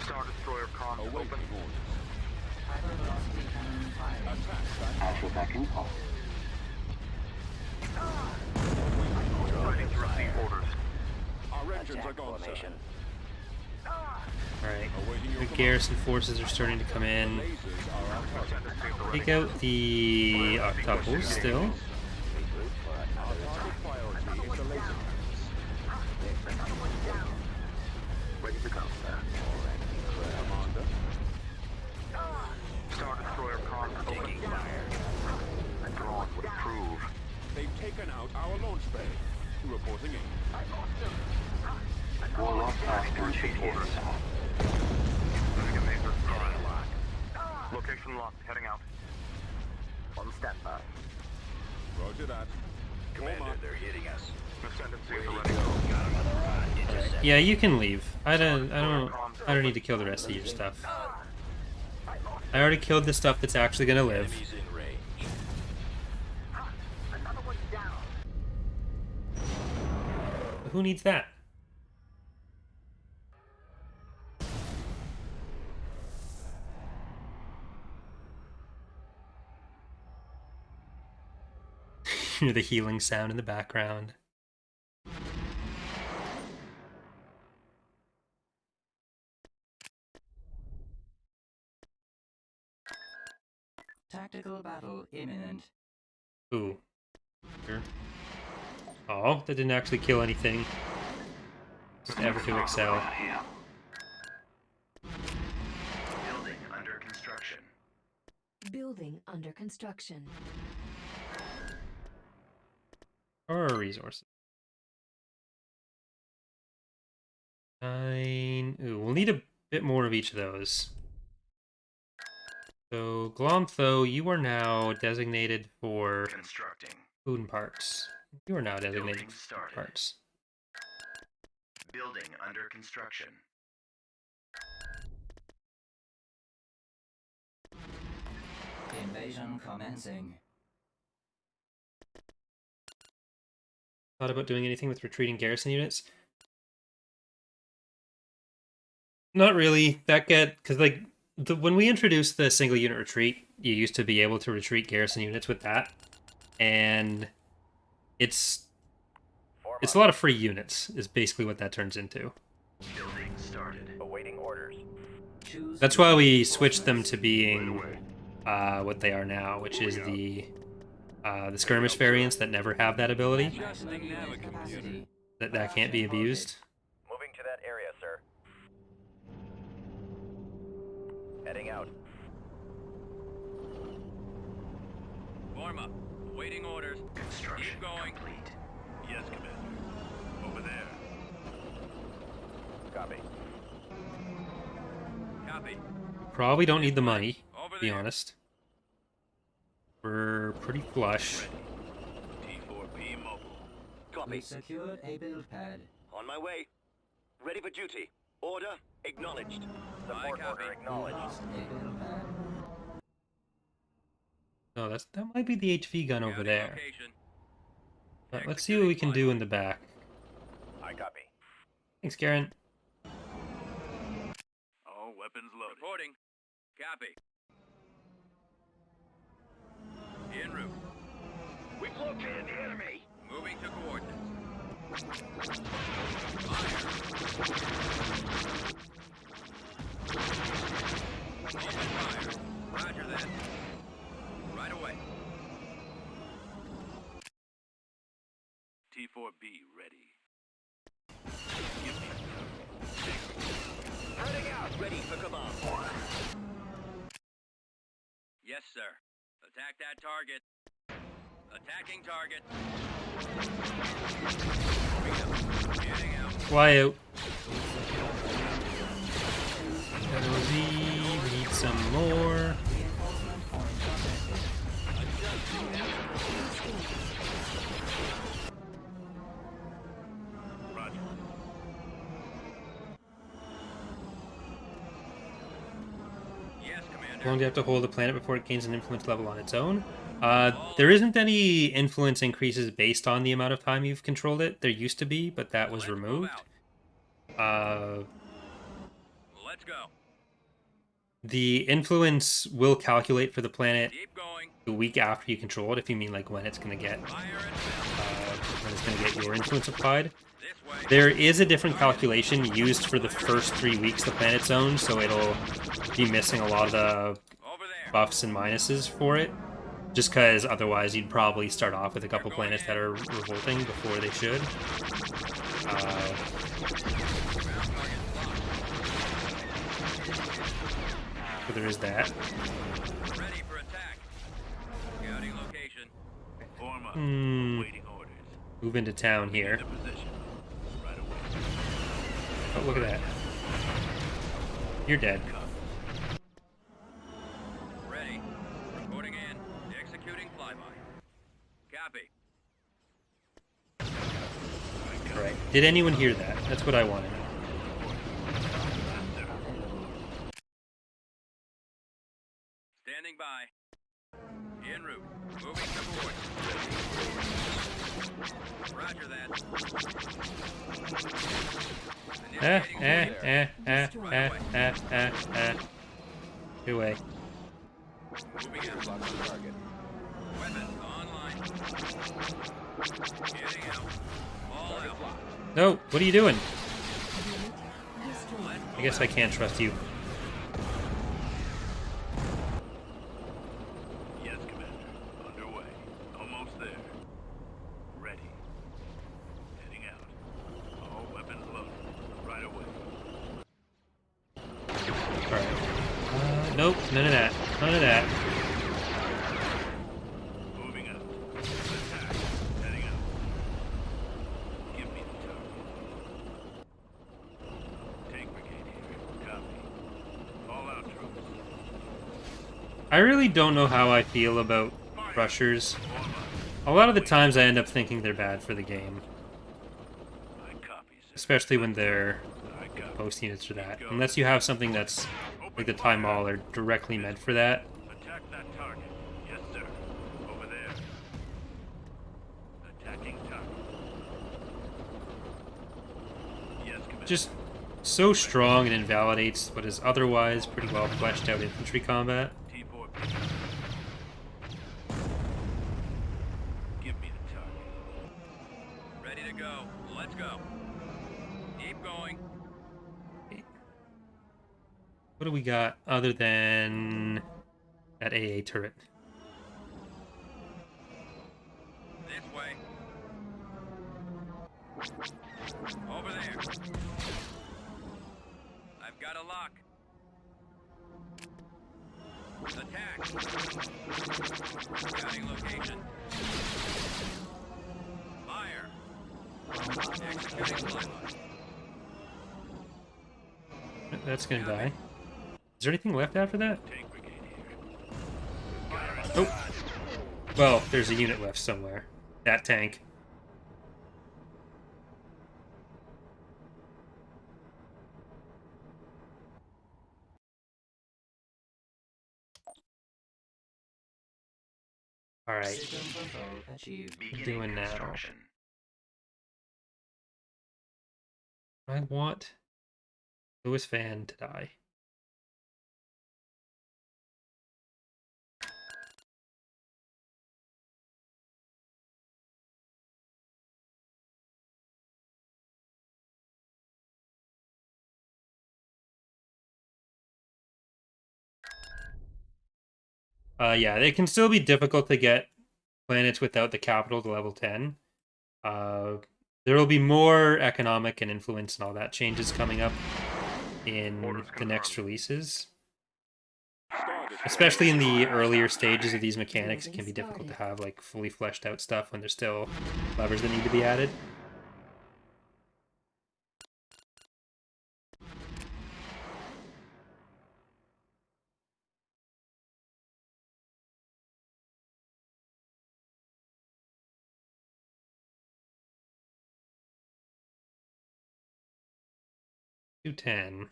Star Destroyer comms Awaiting open. orders. Hypervelocity cannon firing. Attack At your beck and call. Ready to receive orders. Our engines are gone, sir. Alright. Awaiting your The garrison forces are starting to come in. lasers are our target. Send us to the Take ready. out the octuples still. Our target priority is the laser cannons. Ready to go. Commander. Star Destroyer comms open. Thrawn would approve. They've taken out our launch bay. Reporting in. Warlord class gunship here, sir. Mega Mazers primed. Location locked. Heading out. On standby. Roger that. Commander, they're hitting us. Ascendancy is ready. Yeah, you can leave. I don't need to kill the rest of your stuff. I already killed the stuff that's actually gonna live. Enemies in range. Who needs that? Hear the healing sound in the background. Tactical battle imminent. Ooh. Sure. Oh, that didn't actually kill anything. Just ever to excel. Building under construction. Building under construction. Or resources. 9. Ooh, we'll need a bit more of each of those. So, Glomtho, you are now designated for Constructing. food and parts. You are now designated Building for food started. and parts. Building under construction. Invasion commencing. Thought about doing anything with retreating garrison units? Not really. Because like when we introduced the single unit retreat, you used to be able to retreat garrison units with that, and it's a lot of free units. Is basically what that turns into. Building started. Awaiting orders. Choose That's why we switched them to being what they are now, which is the skirmish variants that never have that ability. capacity. That can't be abused. Moving to that area, sir. Heading out. Form up. Waiting orders. Construction Keep going. complete. Yes, Commander. Over there. Copy. Copy. Probably don't need the money, Over to be there. honest. We're pretty flush. T4P mobile. We Copy. secured a build pad. On my way. Ready for duty. Order acknowledged. Support order We acknowledged. lost a build pad. No, that might be the HV gun over Scouting there. location. But let's see what we can do in the back. I copy. Thanks, Garen. All weapons loaded. Reporting. Copy. En route. We've located the enemy. Moving to coordinates. Open fire. Roger that. Right away. T4B ready. Give me Heading out. Ready for command. Yes, sir. Attack that target. Attacking target. Getting out. Fly out. LZ, we need some more. Reinforcement point contacted. Roger. Yes, Commander. How long do you have to hold the planet before it gains an influence level on its own? There isn't any influence increases based on the amount of time you've controlled it. There used to be, but that was Let's move removed. out. Let's go. The influence will calculate for the planet Keep going. the week after you control it, if you mean like when it's going to get Fire and when it's going to get your influence applied. this way. There is a different calculation used for the first 3 weeks the planet's owned, so it'll be missing a lot of the Over there. buffs and minuses for it. Just because otherwise you'd probably start off with a couple planets that are revolting before they should. So there is that. Ready for attack. Scouting location. Form up. Waiting orders. Move into town here. Into position. Right away. Oh, look at that. You're dead. Ready. Reporting in. Executing flyby. Copy. Right. Did anyone hear that? That's what I want to know. Standing by. En route. Moving to coordinates. Roger that. Two way. Moving out. Weapons online. Getting out. All out. No, what are you doing? I guess I can't trust you. Nope, none of that. None of that. Moving out. Attack. Heading out. Give me the target. Tank brigade here. Copy. All out troops. I really don't know how I feel about rushers. A lot of the times I end up thinking they're bad for the game. I copy, sir. Especially when they're I copy. post units or that. Unless you have something that's like the Time Mauler directly meant for that. Attack that target. Yes, sir. Over there. Attacking target. Yes, Commander. Just so strong and invalidates what is otherwise pretty well fleshed out infantry combat. T4. Give me the target. Ready to go. Let's go. Keep going. What do we got other than that AA turret? This way. Over there. I've got a lock. Attack. Scouting location. Fire. Executing flyby. That's gonna die. Is there anything left after that? Tank brigade here. Oh. Well, there's a unit left somewhere. That tank. Alright, System control achieved. what are we doing now? I want Lewis Van to die. Yeah, they can still be difficult to get planets without the capital to level 10. There will be more economic and influence and all that changes coming up in the next releases. Especially in the earlier stages of these mechanics, it can be difficult to have like fully fleshed out stuff when there's still levers that need to be added. $210.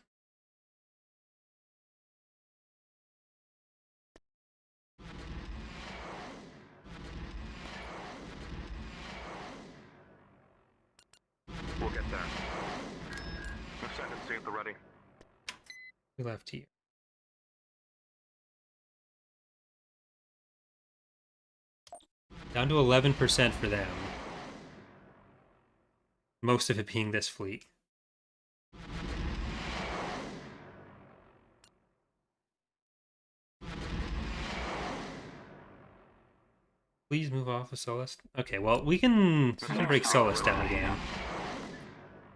We'll get there. Ascendancy at the ready. We left here. Down to 11% for them. Most of it being this fleet. Please move off of Solus. Okay, well, we can break Solus down again.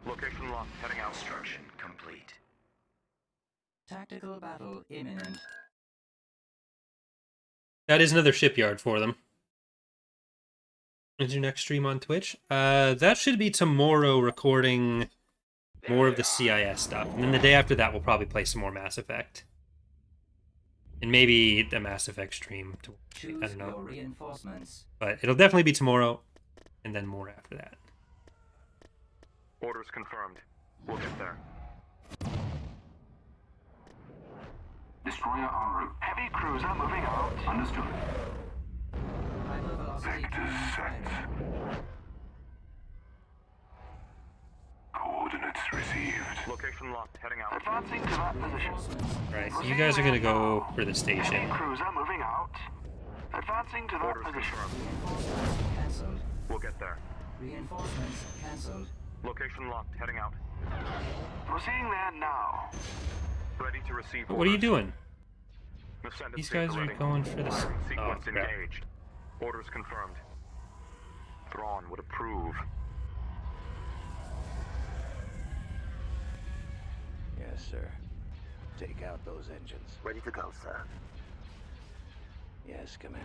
Location locked. Heading out. Construction complete. Tactical battle imminent. That is another shipyard for them. When's your next stream on Twitch? That should be tomorrow, recording more of the CIS stuff. And then the day after that, we'll probably play some more Mass Effect. And maybe a Mass Effect stream. I Choose don't know. your reinforcements. But it'll definitely be tomorrow, and then more after that. Orders confirmed. We'll get there. Destroyer en route. Heavy cruiser moving out. Understood. Hypervelocity Vectors set. priming. Coordinates received. Location locked. Heading out. Advancing to that position. Reinforcements. Right, so you guys are gonna go for the station. Heavy cruiser moving out. Advancing to that Orders position. confirmed. Reinforcements cancelled. We'll get there. Reinforcements cancelled. Location locked. Heading out. Proceeding there now. Ready to receive What are you orders. doing? Ascendancy These at guys the are ready. going for this. Firing Oh, sequence crap. engaged. Orders confirmed. Thrawn would approve. Yes, sir. Take out those engines. Ready to go, sir. Yes, Commander.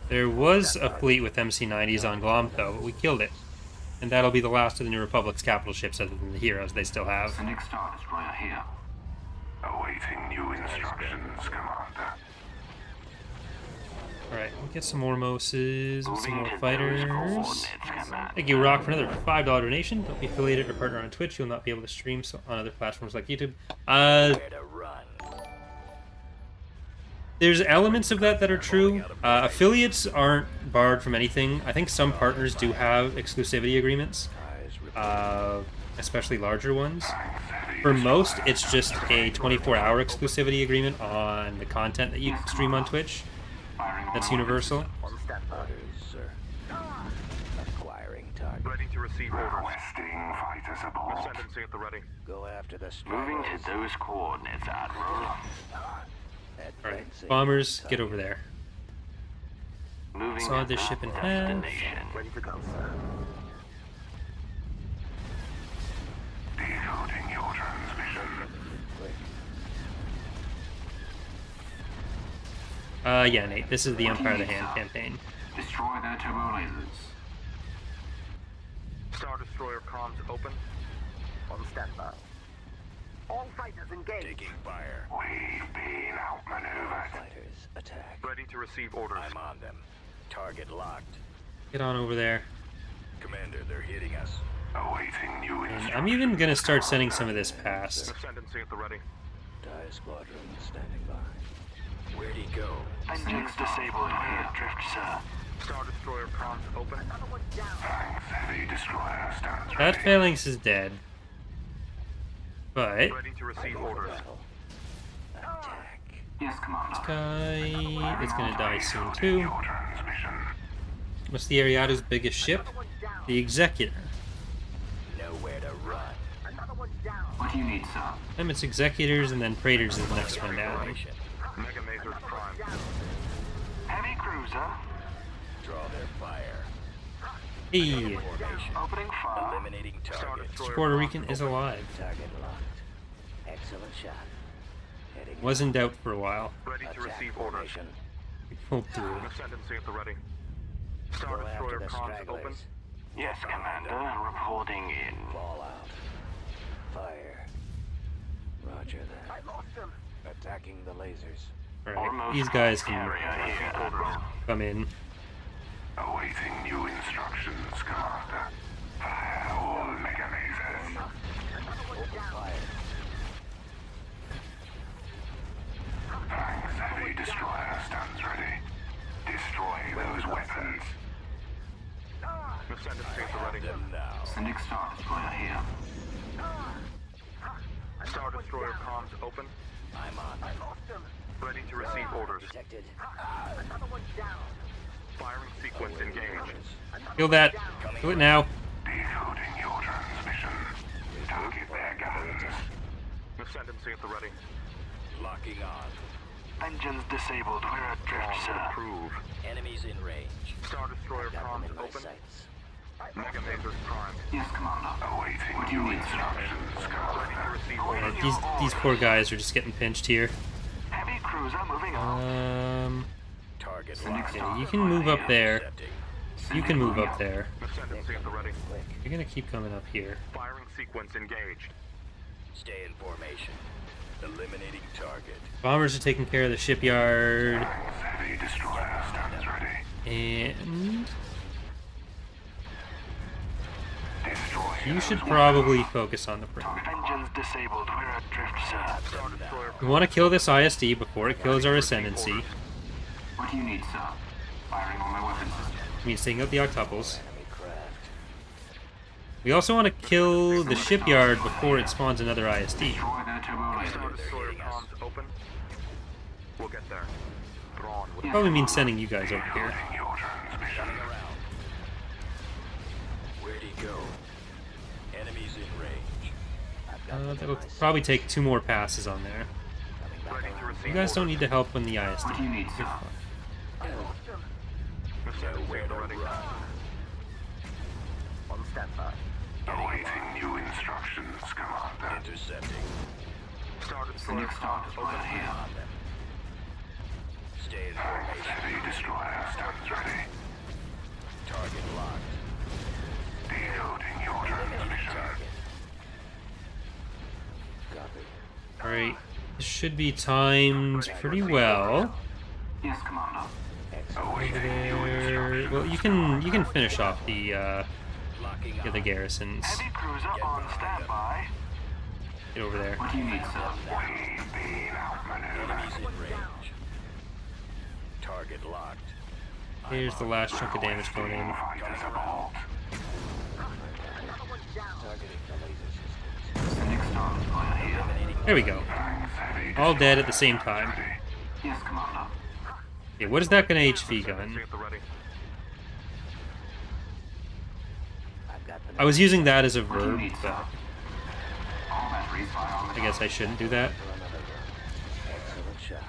There was a fleet with MC-90s on Glom, though, but we killed it. And that'll be the last of the New Republic's capital ships other than the heroes they still have. Sending Star Destroyer here. Awaiting new instructions, Commander. Alright, we'll get some more Moses, and some more fighters. Commander. Thank you, Rock, for another $5 donation. Don't be affiliated or partner on Twitch. You'll not be able to stream on other platforms like YouTube. Where to run? There's elements of that are true. Affiliates aren't barred from anything. I think some partners do have exclusivity agreements, especially larger ones. For most, it's just a 24-hour exclusivity agreement on the content that you stream on Twitch. That's universal. On standby. Orders, sir. Acquiring target. Ready to receive orders. Requesting fighters aboard. Ascendancy at the ready. Go after the Moving stragglers. to those coordinates, Admiral. Alright, bombers, get over there. Moving Saw to this that ship in half. destination. Ready to go, sir. Decoding your transmission. Yeah, Nate, this is the Empire of the Hand campaign. Destroy their turbo lasers. Star Destroyer comms open. On standby. All fighters engaged. Taking fire. We've been outmaneuvered. Fighters, attack. Ready to receive orders. I'm on them. Target locked. Get on over there. Commander, they're hitting us. Awaiting new And instructions. I'm even gonna start sending some of this past. Ascendancy at the ready. Dire squadron standing by. Where'd he go? Engines disabled here, drift, sir. Star Destroyer comms open. Thanks, heavy destroyer stands That ready. phalanx is dead. But Ready to receive orders. Battle. Attack. Yes, Commander. this guy is gonna die soon too. Your transmission. What's the Ariadu's biggest ship? The Executor. Nowhere to run. What do you need, sir? And it's Executors and then Praetors is the next one down. Formation. Mega Mazers prime. Heavy cruiser. Draw their fire. Hey, Formation. Opening fire. Eliminating Star target. Destroyer Puerto comms Rican is open. alive. Target locked. Excellent shot. Heading Was in doubt for a while. Ready to attack receive orders. formation. We pulled through. Ascendancy at the ready. Star Go after Destroyer the comms open. stragglers. Yes, Commander. Reporting in. Fall out. Fire. Roger that. I lost them. Attacking the lasers. Alright, these guys can Carrier here, Admiral. come in. Awaiting new instructions, Commander. Fire all mega lasers. Open fire. Thanks, heavy destroyer stands ready. Destroy those weapons. Ascendancy at the ready. Them now. Sending Star Destroyer here. Star Destroyer comms open. I'm on. I lost them. Ready to receive orders. Detected. Firing sequence engaged. Kill that. Do it now. Decoding your transmission. Target their guns. Ascendancy at the ready. Locking on. Engines disabled. We're adrift, sir. Approve. Enemies in range. Star Destroyer Got them in comms my open. sights. Mega Mazers prime. Yes, Commander. Awaiting What do you new need, sir? instructions, Ready to Commander. receive Alright, orders. these poor guys are just getting pinched here. Heavy cruiser moving on. Target Sending locked. Star Yeah, you can move up there. Intercepting. You can move up there. Ascendancy at the ready. Click. You're gonna keep coming up here. Firing sequence engaged. Stay in formation. Eliminating target. Bombers are taking care of the shipyard. Thanks, heavy destroyer stands ready. And Destroy you should probably focus on the bridge. Engines disabled. We're adrift, sir. Star Destroyer We want to kill this ISD before it kills our Ascendancy. What do you need, sir? Firing on my weapon system. Means taking out the octuples. Enemy craft. We also want to kill the shipyard before it spawns another ISD. Destroy their turbo Star lasers. Destroyer comms open. We'll get there. Thrawn with Probably means sending you guys over here. Decoding your transmission. Around. Where'd he go? Enemies in range. I've got them in That'll my sights. probably take 2 more passes on there. Coming back ready to around. receive You guys don't orders. need to help when the ISD. What do you need, sir? Ascendancy at the ready. On standby. Awaiting new instructions, Commander. Intercepting. Star Destroyer comms open. here. Stay in formation. Heavy destroyer stands ready. Target locked. Decoding your transmission. Target. Copy. Alright. This should be timed pretty well. Yes, Commander. Over there. Well, you can finish off the Locking the other garrisons. Heavy cruiser on standby. Get over there. What do you need, sir? We've been outmaneuvered. Enemies in range. Target locked. Here's the last chunk of damage going in. Fighters aboard. Targeting the laser systems. Sending Star Destroyer here. There we go. Thanks, heavy All dead destroyer at the same time. ready. Yes, Commander. Yeah, what is that gonna HV gun? See at the ready. I've got the I was using that as a What do you verb, need, sir? but All batteries fire on the I guess I shouldn't do that. excellent shot.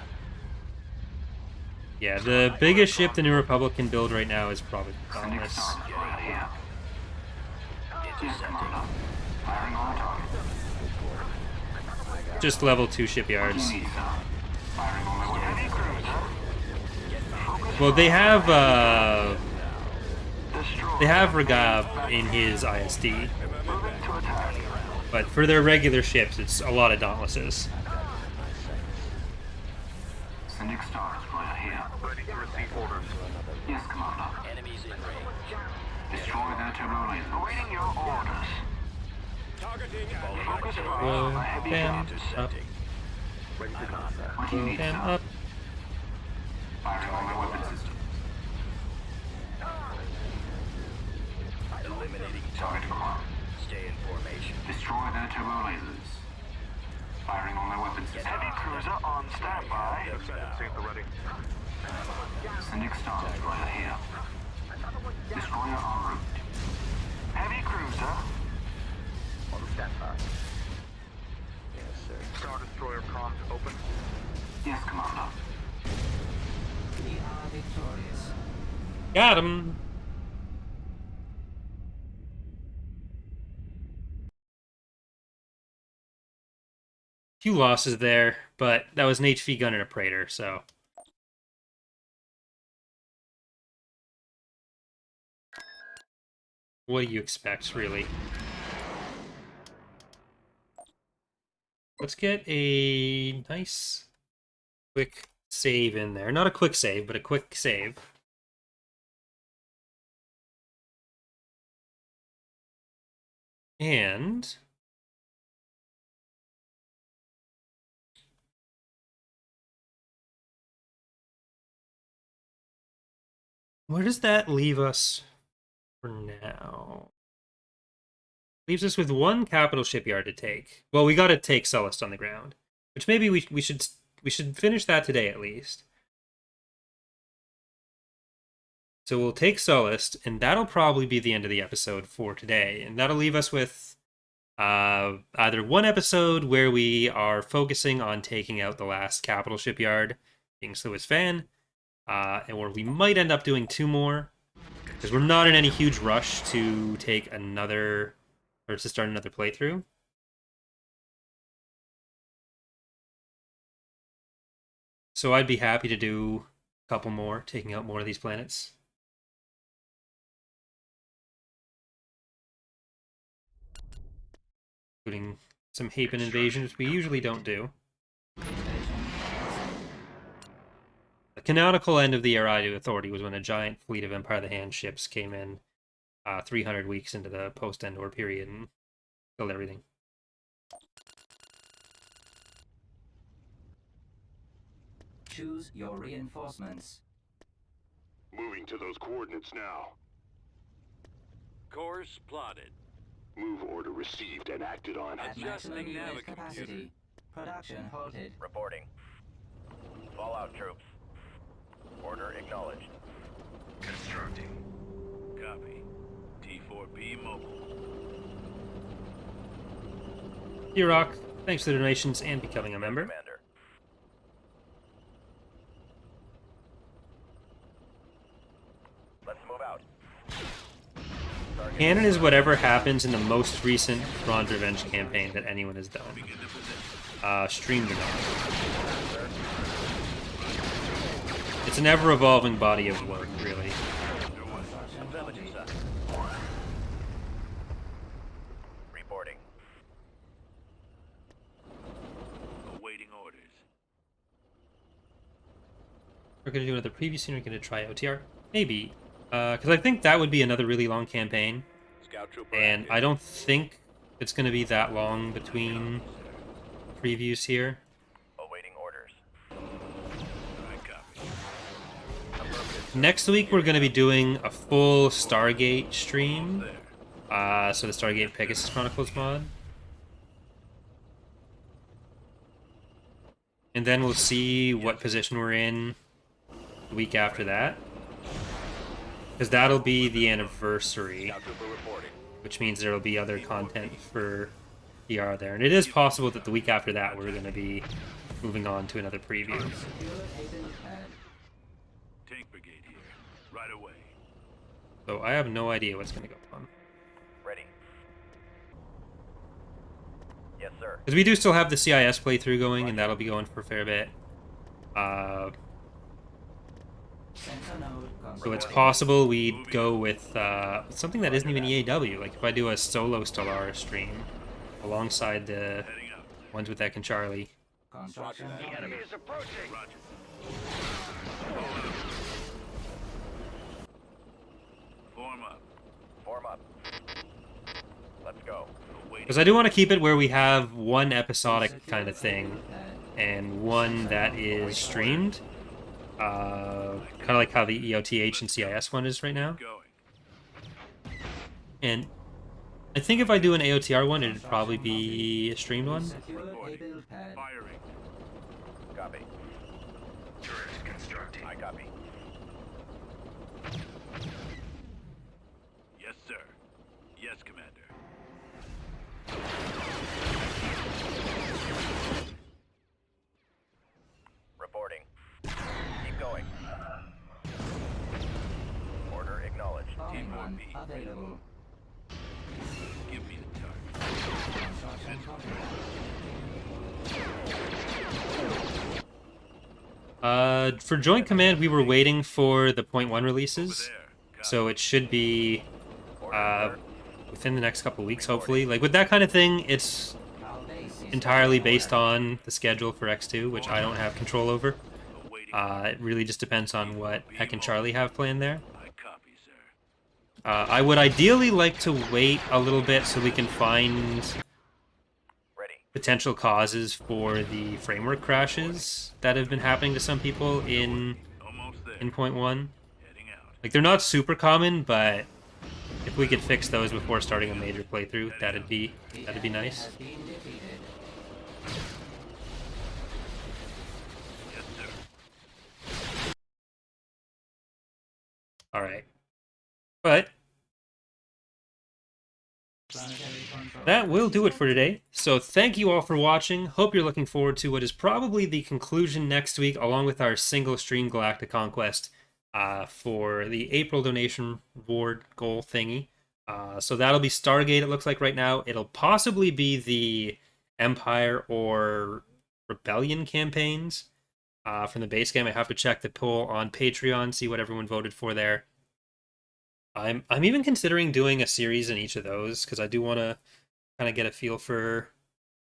Yeah, the biggest ship the New Republic can build right now is probably Sending Dauntless. Star Destroyer here. Yes, Intercepting. Commander. Firing on the target. Just level 2 What do shipyards. you need, sir? Firing on the weapon. Heavy cruiser. Well, they have Regab in his ISD, Moving to attack. but for their regular ships, it's a lot of Dauntlesses. Sending Star Destroyer here. Ready to receive orders. Yes, Commander. Enemies in range. Destroy their turbo lasers. Awaiting your orders. Focus fire Blow on the heavy them guns. up. Intercepting. Ready to combat. What do you Blow need, them sir? up. Firing on the weapon system. Eliminating Target target. acquired. Stay in formation. Destroy their turbo lasers. Firing on their weapon system. Heavy cruiser on standby. See at the ready. Sending Star Destroyer here. Destroyer en route. Heavy cruiser. On standby. Yes, sir. Star Destroyer comms open. Yes, Commander. We are victorious. Got him. Few losses there, but that was an HV gun and a Praetor, so. What do you expect, really? Let's get a nice quick save in there. Not a quick save, but a quick save. And where does that leave us for now? Leaves us with one capital shipyard to take. Well, we got to take Sullust on the ground, which maybe we should finish that today at least. So we'll take Sullust, and that'll probably be the end of the episode for today, and that'll leave us with either one episode where we are focusing on taking out the last capital shipyard, being Sluis Fan, or we might end up doing two more, because we're not in any huge rush to take another, or to start another playthrough. So I'd be happy to do a couple more, taking out more of these planets. Including some Hapen invasions, we usually don't do. The canonical end of the Ariadu Authority was when a giant fleet of Empire of the Hand ships came in 300 weeks into the post-Endor period and killed everything. Choose your reinforcements. Moving to those coordinates now. Course plotted. Move order received and acted on. At maximum Adjusting unit navigator. capacity. Production halted. Reporting. Fallout troops. Order acknowledged. Constructing. Copy. T4P mobile. T-Rock, thanks for the donations and becoming a member. Commander. Let's move out. Canon is whatever happens in the most recent Thrawn's Revenge campaign that anyone has done. Streamed or not. It's an ever-evolving body of work, really. Reporting. Awaiting orders. We're going to do another preview scene, we're going to try OTR. Maybe. Because I think that would be another really long campaign. Scout trooper And active. I don't think it's going to be that long between previews here. Awaiting orders. I copy. Next week, we're going to be doing a full Stargate stream. So the Stargate Pegasus Chronicles mod. And then we'll see what position we're in the week after that. Because that'll be the anniversary, Scout trooper reporting. which means there will be other content for PR there. And it is possible that the week after that, we're going to be moving on to another preview. Secure a build pad. Tank brigade here. Right away. So I have no idea what's going to go on. Ready. Yes, sir. Because we do still have the CIS playthrough going, and that'll be going for a fair bit. Sensor node So it's constructed. possible we'd go with something that isn't even EAW. Like if I do a solo Stellaris stream alongside the Heading out. ones with Ek and Charlie. Construction The complete. enemy is approaching. Roger. Form up. Form up. Let's go. Awaiting. Because I do want to keep it where we have one episodic kind of thing and one that is streamed. Kind of like how the EOTH and CIS one is right now. Going. And I think if I do an AOTR one, it'd probably be a streamed one. Secure a build pad. Firing. Copy. Turret constructing. I copy. Yes, sir. Yes, Commander. Reporting. Keep going. Order acknowledged. Bombing Team run 1B. available. Give me the target. Construction complete. For Joint Command, we were waiting for the .1 Over releases, there. Copy. so it should be Order alert. within the next couple of weeks, hopefully. Like with that kind of thing, it's Our base is entirely based on the schedule for X2, which I don't have control over. Awaiting. It really just depends on what Ek and Charlie have planned there. I copy, sir. I would ideally like to wait a little bit so we can find Ready. potential causes for the framework crashes that have been happening to some people in Almost there. .1. Heading out. Like they're not super common, but if we could fix those before starting a major playthrough, that'd be nice. has been defeated. Yes, sir. All right, but Planetary control. that will do it for today. So thank you all for watching. Hope you're looking forward to what is probably the conclusion next week, along with our single stream Galactic Conquest for the April donation reward goal thingy. So that'll be Stargate, it looks like right now. It'll possibly be the Empire or Rebellion campaigns from the base game. I have to check the poll on Patreon, see what everyone voted for there. I'm even considering doing a series in each of those because I do want to kind of get a feel for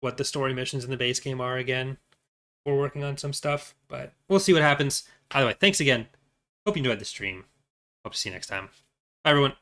what the story missions in the base game are again. We're working on some stuff, but we'll see what happens. Either way, thanks again. Hope you enjoyed the stream. Hope to see you next time. Bye, everyone.